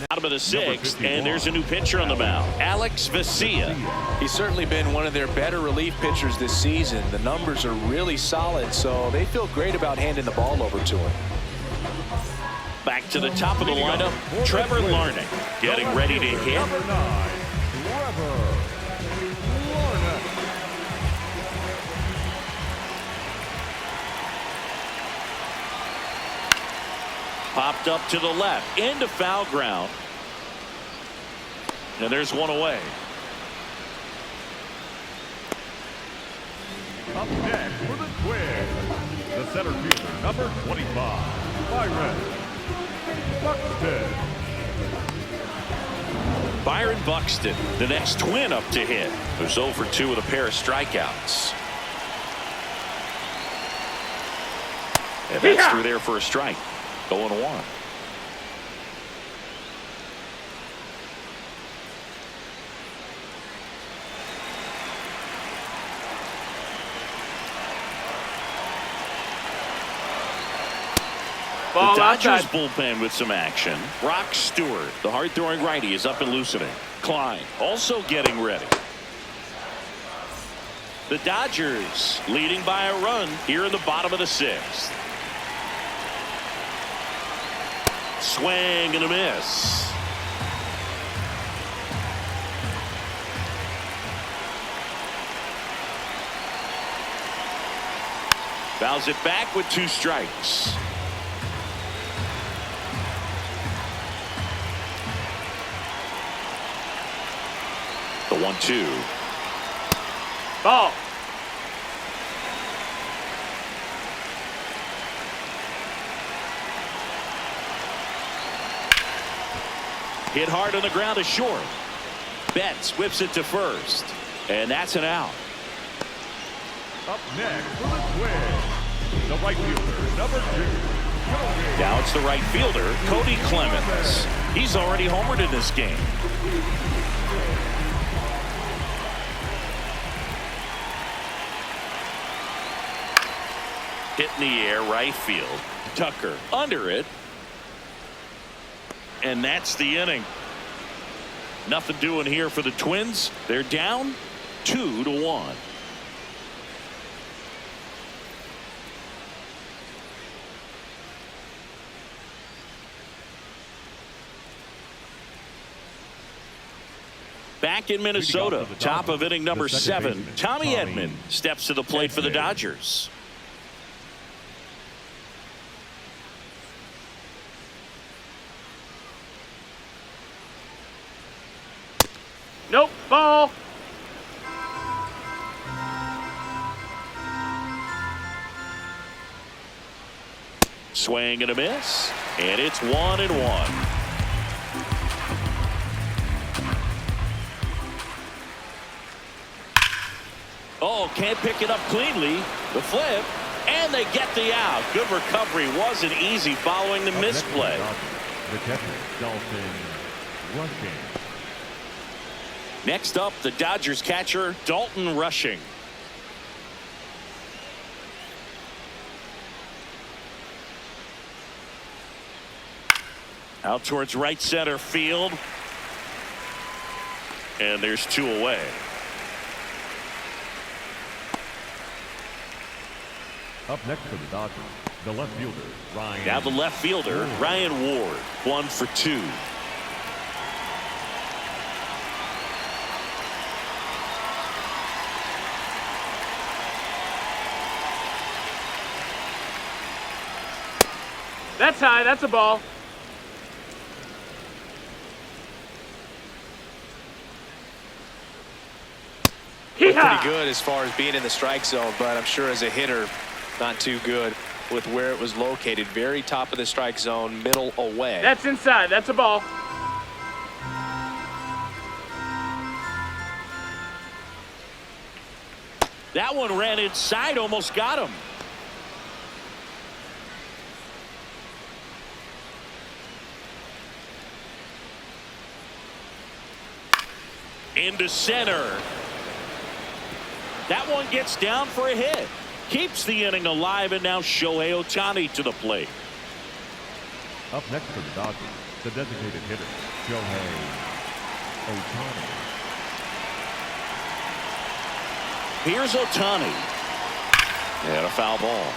Bottom of the 6th, and there's a new pitcher on the mound, Alex Vesia. He's certainly been one of their better relief pitchers this season. The numbers are really solid, so they feel great about handing the ball over to him. Back to the top of the lineup, Trevor Larnach getting ready to hit. Number 9, Trevor Larnach. Popped up to the left, into foul ground. And there's one away. Up next for the Twins, the center fielder, number 25, Byron Buxton. Byron Buxton, the next Twin up to hit. Who's 0 for 2 with a pair of strikeouts. And that's through there for a strike. 0-1. The Dodgers bullpen with some action. Brock Stewart, the hard-throwing righty, is up and loosening. Klein also getting ready. The Dodgers leading by a run here in the bottom of the 6th. Swing and a miss. Fouls it back with 2 strikes. The 1-2. Ball. Hit hard on the ground to short. Betts whips it to first. And that's an out. Up next for the Twins, the right fielder, number 2. Now it's the right fielder, Cody Clemens. He's already homered in this game. Hit in the air, right field. Tucker under it. And that's the inning. Nothing doing here for the Twins. They're down 2-1. Back in Minnesota, top of inning number 7, Tommy Edman steps to the plate for the Dodgers. Nope, ball. Swing and a miss, and it's 1-1. Oh, can't pick it up cleanly. The flip, and they get the out. Good recovery. Wasn't easy following the misplay. The catcher, Dalton Rushing. Next up, the Dodgers catcher, Dalton Rushing. Out towards right center field. And there's 2 away. Up next for the Dodgers, the left fielder, Ryan. Now the left fielder, Ryan Ward, 1 for 2. That's high. That's a ball. Pretty good as far as being in the strike zone, but I'm sure as a hitter, not too good with where it was located. Very top of the strike zone, middle away. That's inside. That's a ball. That one ran inside, almost got him. Into center. That one gets down for a hit. Keeps the inning alive, and now Shohei Ohtani to the plate. Up next for the Dodgers, the designated hitter, Shohei Ohtani. Here's Ohtani. And a foul ball.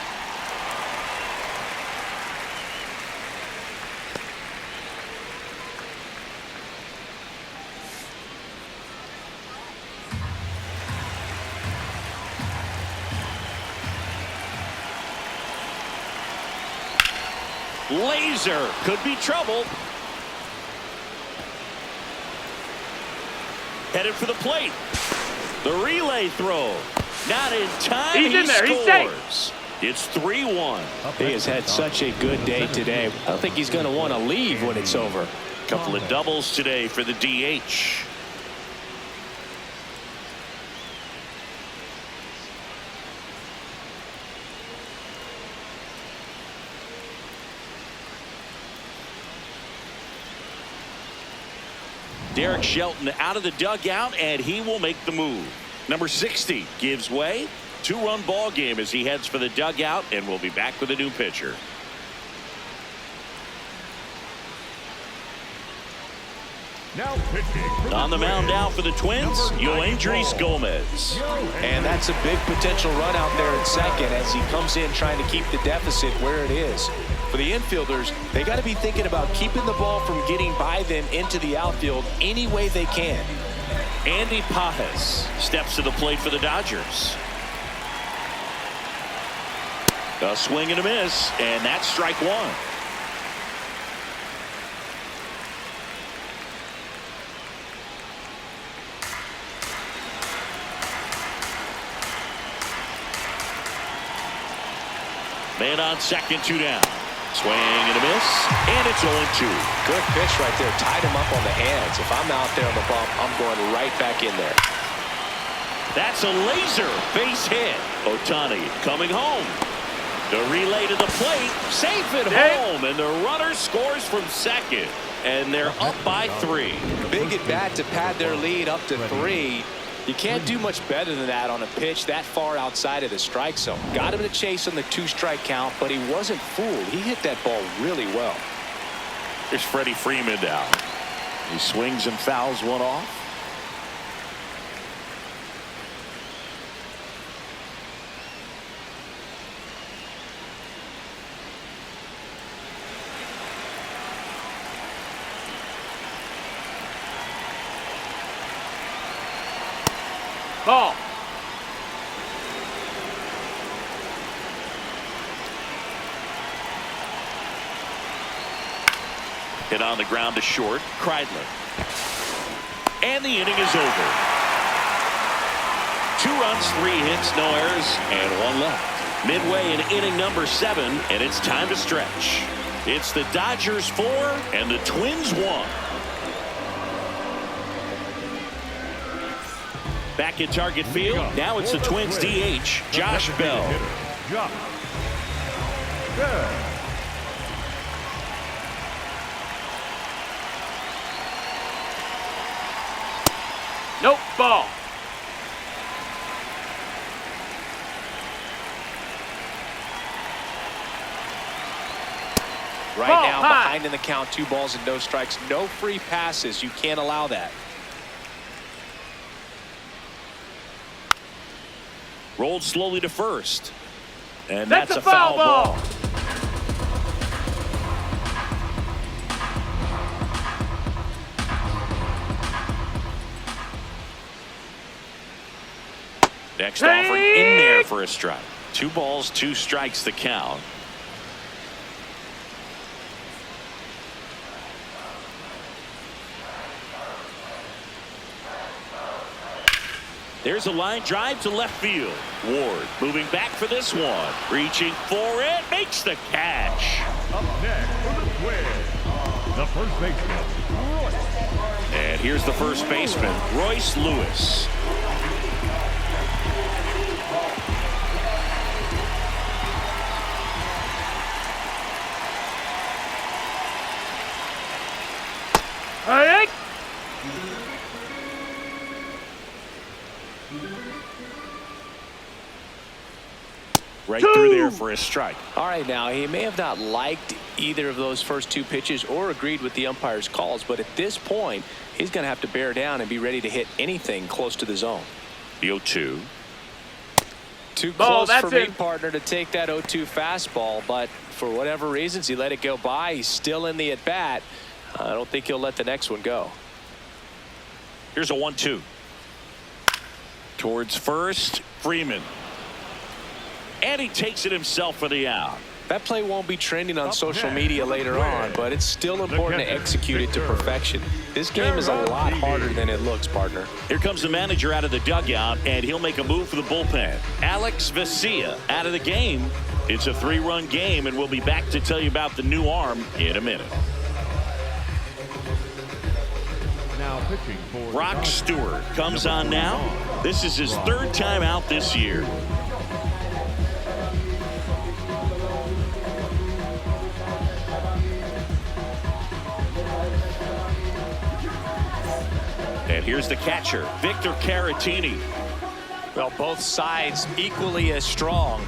Laser could be trouble. Headed for the plate. The relay throw. Not in time. He's in there. He's safe. It's 3-1. He has had such a good day today. I don't think he's going to want to leave when it's over. Couple of doubles today for the DH. Derek Shelton out of the dugout, and he will make the move. Number 60 gives way. 2-run ball game as he heads for the dugout, and we'll be back with a new pitcher. Now pitching On the mound now for the Twins, Yoendrys Gomez. And that's a big potential run out there at second as he comes in trying to keep the deficit where it is. For the infielders, they got to be thinking about keeping the ball from getting by them into the outfield any way they can. Andy Pajes steps to the plate for the Dodgers. A swing and a miss, and that's strike 1. Man on second, 2 down. Swing and a miss, and it's 0-2. Good pitch right there. Tied him up on the hands. If I'm out there on the bump, I'm going right back in there. That's a laser base hit. Ohtani coming home. The relay to the plate, safe at home, and the runner scores from second, and they're up by 3. Big at bat to pad their lead up to 3. You can't do much better than that on a pitch that far outside of the strike zone. Got him to chase on the 2-strike count, but he wasn't fooled. He hit that ball really well. Here's Freddie Freeman down. He swings and fouls one off. Ball. Hit on the ground to short. Kreidler. And the inning is over. 2 runs, 3 hits, no errors, and 1 left. Midway in inning number 7, and it's time to stretch. It's the Dodgers 4 and the Twins 1. Back at target field. Now it's the Twins DH, Josh Bell. Josh Bell. Nope. Ball. Right Ball, now, high. behind in the count, 2 balls and no strikes. No free passes. You can't allow that. Rolled slowly to first. And That's that's a foul ball. Next offering in there for a strike. 2 balls, 2 strikes the count. There's a line drive to left field. Ward moving back for this one. Reaching for it. Makes the catch. Up next for the Twins, the first baseman, Royce. And here's the first baseman, Royce Lewis. Hey. Right through there for a strike. All right, now, he may have not liked either of those first 2 pitches or agreed with the umpire's calls, but at this point, he's going to have to bear down and be ready to hit anything close to the zone. The 0-2. Too Ball, close for me, in. partner, to take that 0-2 fastball, but for whatever reasons, he let it go by. He's still in the at-bat. I don't think he'll let the next one go. Here's a 1-2. Towards first, Freeman. And he takes it himself for the out. That play won't be trending on Up social next media for the later on, Twins, but it's still important to catcher, execute it to Victor perfection. This game is a lot harder than it looks, partner. Here comes the manager out of the dugout, and he'll make a move for the bullpen. Alex Vesia out of the game. It's a 3-run game, and we'll be back to tell you about the new arm in a minute. Now pitching for the Brock Dodgers, Stewart comes on number now. 21, This is his 3rd time out this year. And here's the catcher, Victor Caratini. Well, both sides equally as strong,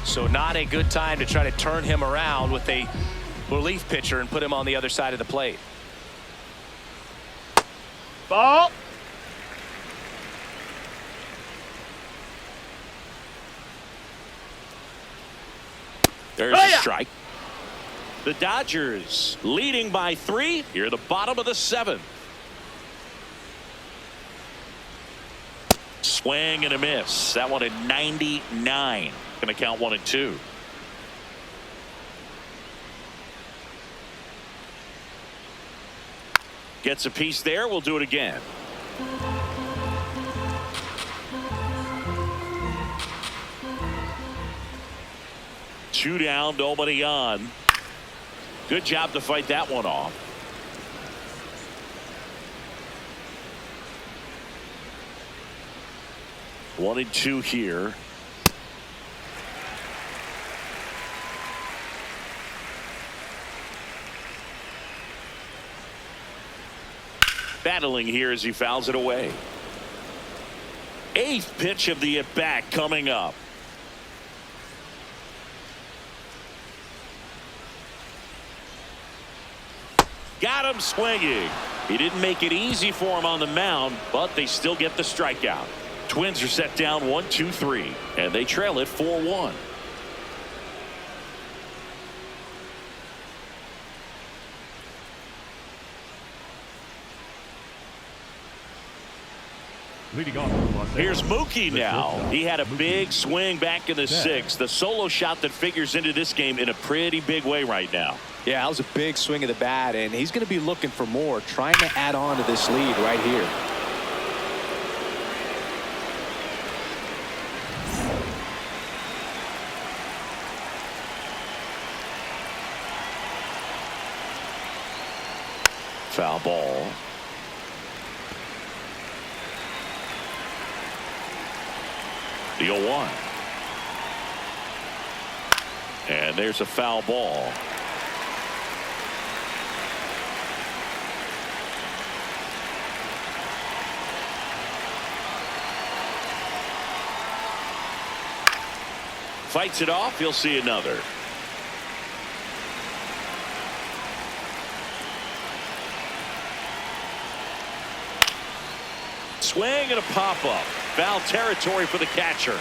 so not a good time to try to turn him around with a relief pitcher and put him on the other side of the plate. Ball. There's a strike. The Dodgers leading by 3 here at the bottom of the 7th. Swing and a miss. That one at 99. Going to count 1 and 2. Gets a piece there. We'll do it again. Two down, nobody on. Good job to fight that one off. One and 2 here. Battling here as he fouls it away. 8th pitch of the at-bat coming up. Got him swinging. He didn't make it easy for him on the mound, but they still get the strikeout. Twins are set down 1-2-3, and they trail it 4-1. Leading off for Los Here's Angeles, Mookie the now. shortstop, He had a Mookie big swing back in the Betts. sixth. The solo shot that figures into this game in a pretty big way right now. Yeah, that was a big swing of the bat, and he's going to be looking for more, trying to add on to this lead right here. Foul ball. The 0-1. And there's a foul ball. Fights it off. You'll see another. Swing and a pop-up. Foul territory for the catcher.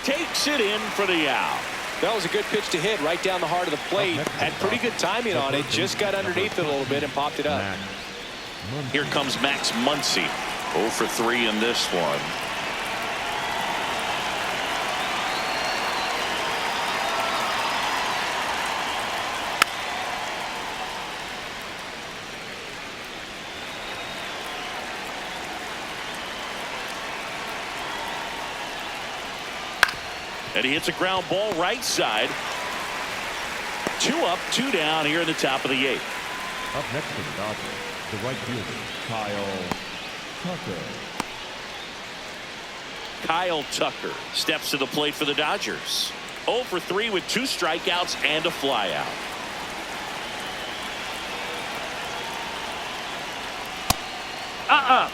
Takes it in for the out. That was a good pitch to hit right down the heart of the plate. Had pretty good timing on it. Just got underneath it a little bit and popped it up. Here comes Max Muncy. 0 for 3 in this one. And he hits a ground ball right side. 2 up, 2 down here in the top of the 8th. Up next for the Dodgers, the right fielder, Kyle Tucker. Kyle Tucker steps to the plate for the Dodgers. 0 for 3 with 2 strikeouts and a flyout.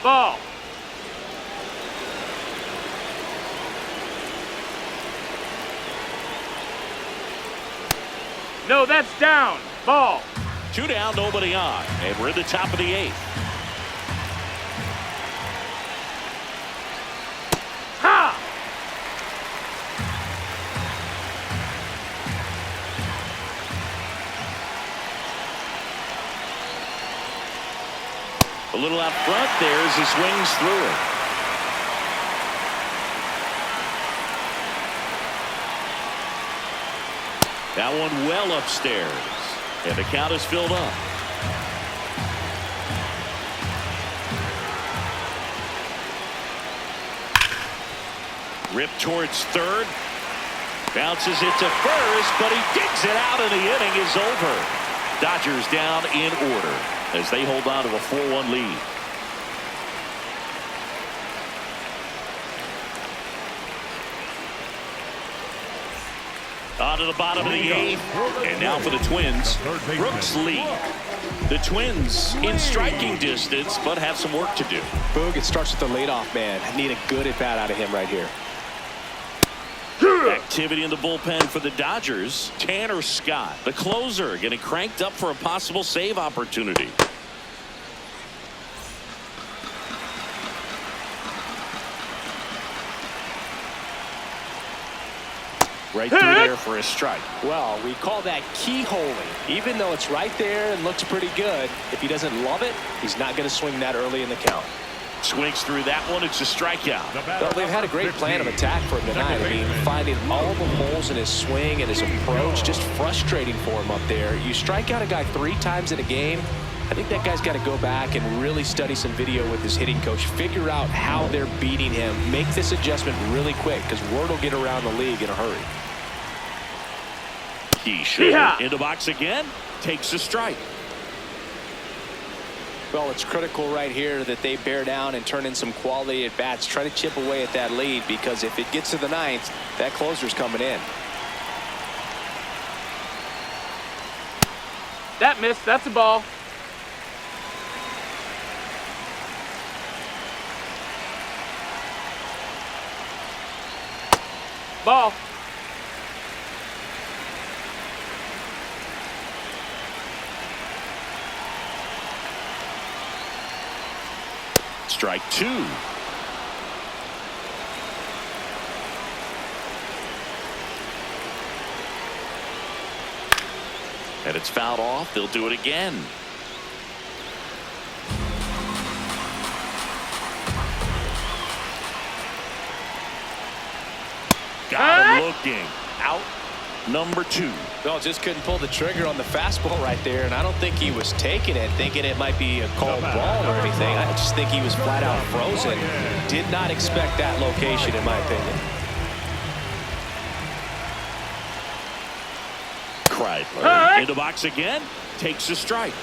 Ball. No, that's down. Ball. 2 down, nobody on. And we're in the top of the 8th. Ha! A little out front there as he swings through it. That one well upstairs. And the count is filled up. Ripped towards third. Bounces it to first, but he digs it out and the inning is over. Dodgers down in order as they hold on to a 4-1 lead. On to the bottom of the 8th, and now for the Twins, Brooks lead. The Twins in striking distance, but have some work to do. Boog, it starts with the leadoff man. Need a good at bat out of him right here. Activity in the bullpen for the Dodgers. Tanner Scott, the closer, getting cranked up for a possible save opportunity. Right through there for a strike. Well, we call that keyholing. Even though it's right there and looks pretty good, if he doesn't love it, he's not going to swing that early in the count. Swings through that one. It's a strikeout. Well, they've had a great plan of attack for him tonight. I mean, finding all the holes in his swing and his approach, just frustrating for him up there. You strike out a guy 3 times in a game, I think that guy's got to go back and really study some video with his hitting coach, figure out how they're beating him, make this adjustment really quick, because word will get around the league in a hurry. He should in the box again, takes a strike. Well, it's critical right here that they bear down and turn in some quality at bats, try to chip away at that lead, because if it gets to the 9th, that closer's coming in. That missed. That's a ball. Ball. Strike 2. And it's fouled off. They'll do it again. looking. Out number 2. No, just couldn't pull the trigger on the fastball right there, and I don't think he was taking it, thinking it might be a called ball or anything. I just think he was flat out frozen. Did not expect that location, in my opinion. Kreidler in the box again, takes a strike.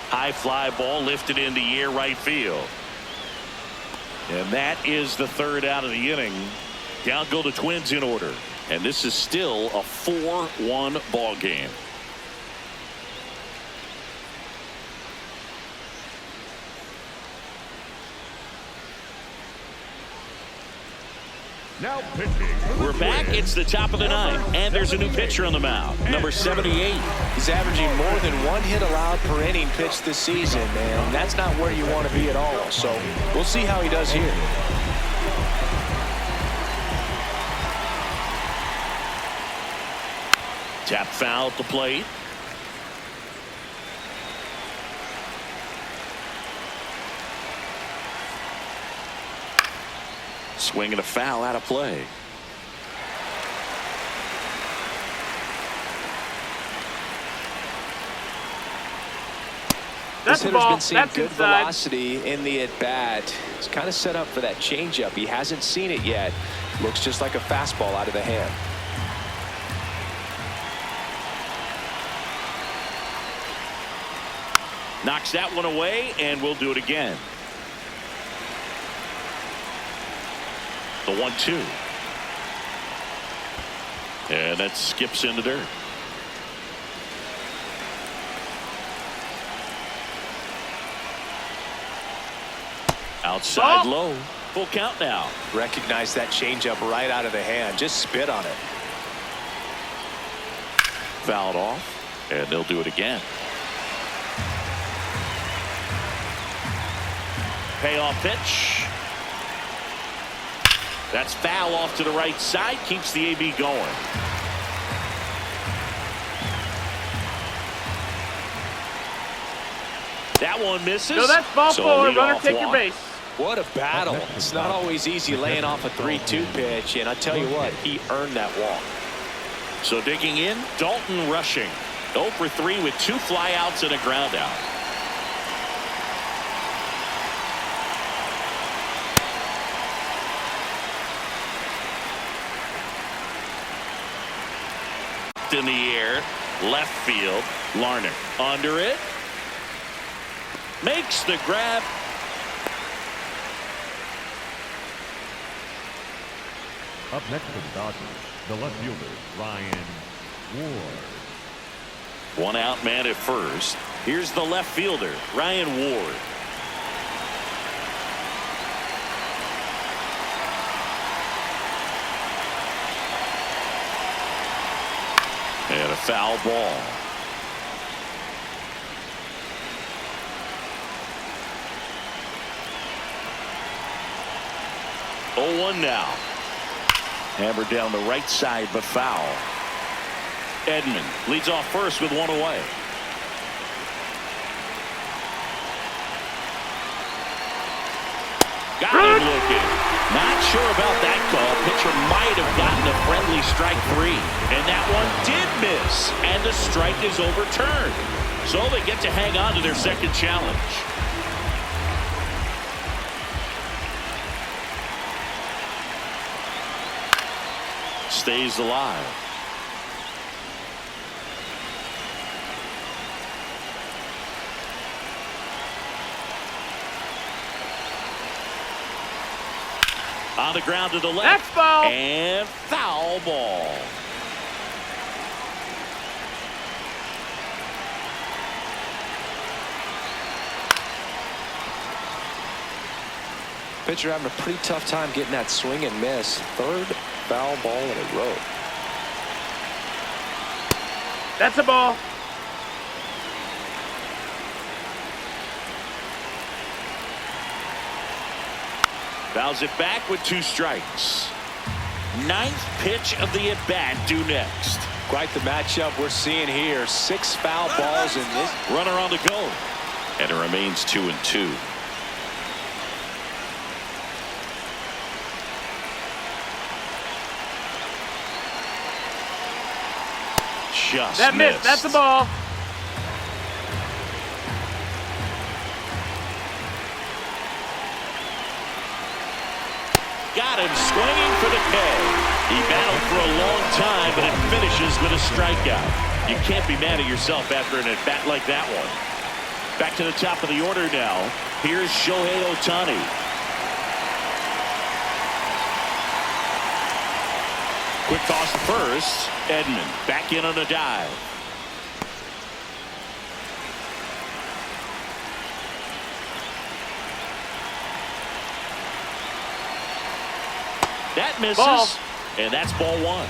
High fly ball lifted in the air right field. And that is the 3rd out of the inning. Down go the Twins in order. And this is still a 4-1 ball game. Now pitching. We're back. It's the top of the 9th, and there's a new pitcher on the mound, number 78. He's averaging more than 1 hit allowed per inning pitched this season, and that's not where you want to be at all. So we'll see how he does here. Tap foul at the plate. Swing and a foul out of play. This hitter's been seeing good velocity in the at-bat. He's kind of set up for that changeup. He hasn't seen it yet. Looks just like a fastball out of the hand. Knocks that one away, and we'll do it again. The 1-2. And that skips into dirt. Outside low. Full count now. Recognize that changeup right out of the hand. Just spit on it. Fouled off, and they'll do it again. Payoff pitch. That's foul off to the right side. Keeps the AB going. That one misses. No, that's ball four. Runner, take your base. What a battle. It's not always easy laying off a 3-2 pitch, and I tell you what, he earned that walk. So digging in, Dalton rushing. 0 for 3 with 2 flyouts and a ground out. In the air, left field. Larnach under it. Makes the grab. Up next for the Dodgers, the left fielder, Ryan Ward. 1 out man at first. Here's the left fielder, Ryan Ward. And a foul ball. Oh, 1 now. Hammered down the right side, but foul. Edman leads off first with 1 away. Got him looking. Not sure about that call. Pitcher might have gotten a friendly strike 3. And that one did miss. And the strike is overturned. So they get to hang on to their second challenge. Stays alive. On the ground to the left. That's foul. And foul ball. Pitcher having a pretty tough time getting that swing and miss. 3rd foul ball in a row. That's a ball. Fouls it back with 2 strikes. 9th pitch of the at-bat due next. Quite the matchup we're seeing here. 6 foul balls in this. Runner on the go. And it remains 2-2. just That missed. That's a ball. Got him swinging for the K. He battled for a long time, but it finishes with a strikeout. You can't be mad at yourself after an at-bat like that one. Back to the top of the order now. Here's Shohei Ohtani. Quick toss to first. Edman back in on a dive. That misses. Ball. And that's ball one.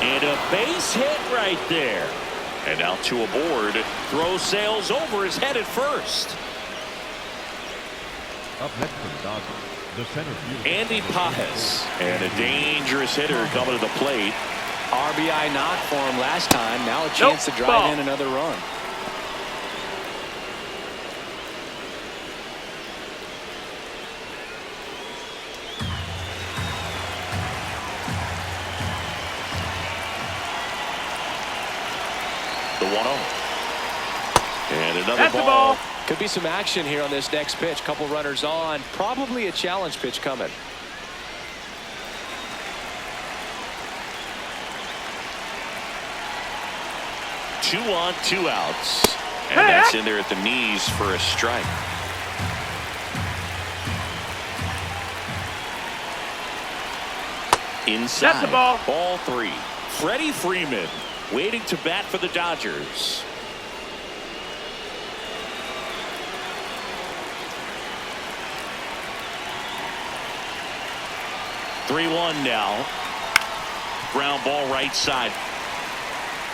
And a base hit right there. And now two aboard. Throw sails over his head at first. Up next for the Dodgers, the center fielder. Andy Pajes. And a dangerous hitter coming to the plate. RBI knock for him last time. Now a chance to drive Ball. in another run. The 1-0. And another That's a ball. ball. Could be some action here on this next pitch. Couple runners on. Probably a challenge pitch coming. Two on, two outs. And that's in there at the knees for a strike. Inside. That's a ball. Ball three. Freddie Freeman waiting to bat for the Dodgers. Three-one now. Ground ball right side.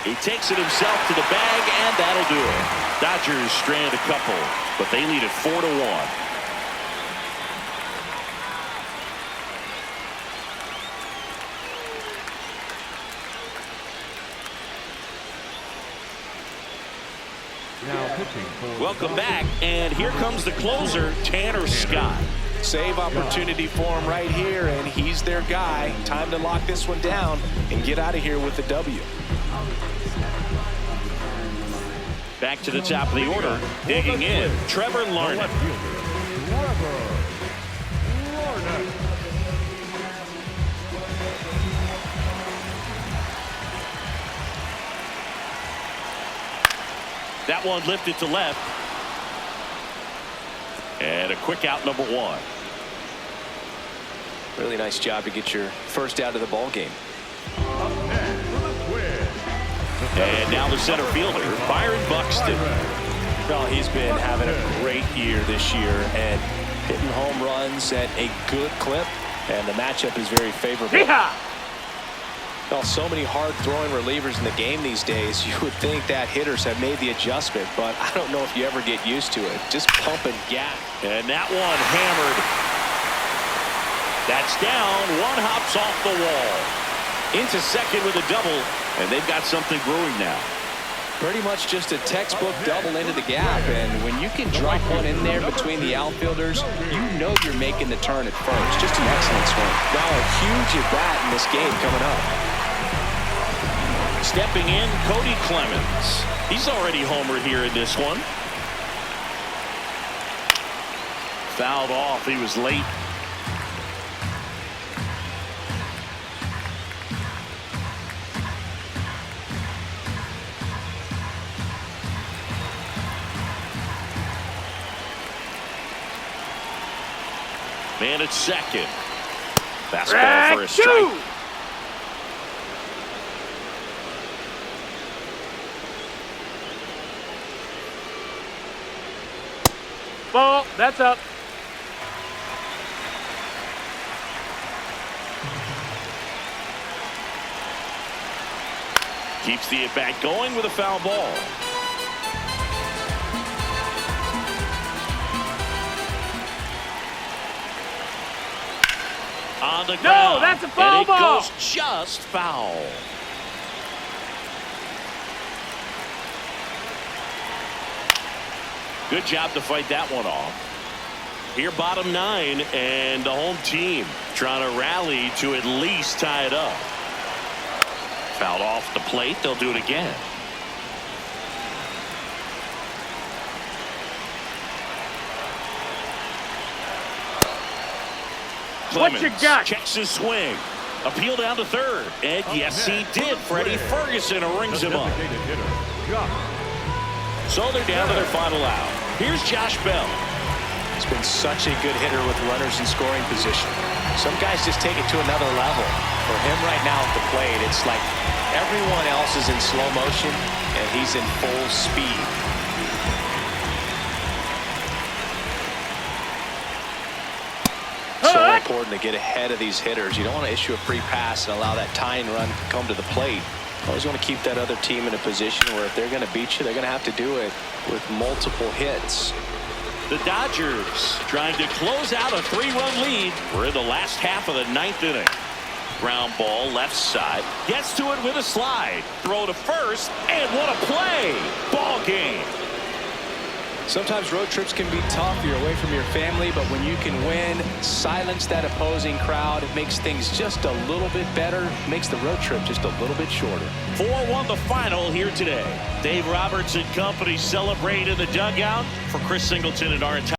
He takes it himself to the bag, and that'll do it. Dodgers strand a couple, but they lead it 4-1. Now pitching for Welcome back, and here comes the closer, Tanner Scott. Save opportunity for him right here, and he's their guy. Time to lock this one down and get out of here with the W. Back to the top of the order, digging in, Trevor Larnach. left fielder, Trevor Larnach. That one lifted to left. And a quick out, number one. Really nice job to get your first out of the ball game. Up next for the Twins. And now the center fielder, Byron Buxton. Well, he's been having a great year this year and hitting home runs at a good clip, and the matchup is very favorable. Yeehaw! Well, so many hard-throwing relievers in the game these days, you would think that hitters have made the adjustment, but I don't know if you ever get used to it. Just pumping gas. And that one hammered. That's down. One hops off the wall. Into second with a double, and they've got something brewing now. Pretty much just a textbook double into the gap, and when you can drop one in there between the outfielders, you know you're making the turn at first. Just an excellent swing. Now a huge at-bat in this game coming up. Stepping in, Cody Clemens. He's already homered here in this one. Fouled off. He was late. Man at second. Fastball for a strike. Ball. That's up. Keeps the at-bat going with a foul ball. On the ground. No, that's a foul and it ball. goes just foul. Good job to fight that one off. Here, bottom 9, and the home team trying to rally to at least tie it up. Fouled off the plate. They'll do it again. What you got? Checks his swing. Appeal down to third. And yes, he did. Freddie Ferguson rings him up. So they're down to their final out. Here's Josh Bell. He's been such a good hitter with runners in scoring position. Some guys just take it to another level. For him right now at the plate, it's like everyone else is in slow motion and he's in full speed. So important to get ahead of these hitters. You don't want to issue a free pass and allow that tying run to come to the plate. Always want to keep that other team in a position where if they're going to beat you, they're going to have to do it with multiple hits. The Dodgers trying to close out a 3-run lead. We're in the last half of the 9th inning. Ground ball left side. Gets to it with a slide. Throw to first. And what a play. Ball game. Sometimes road trips can be tough. You're away from your family, but when you can win, silence that opposing crowd, it makes things just a little bit better, makes the road trip just a little bit shorter. 4-1 the final here today. Dave Roberts and company celebrate in the dugout. For Chris Singleton and our entire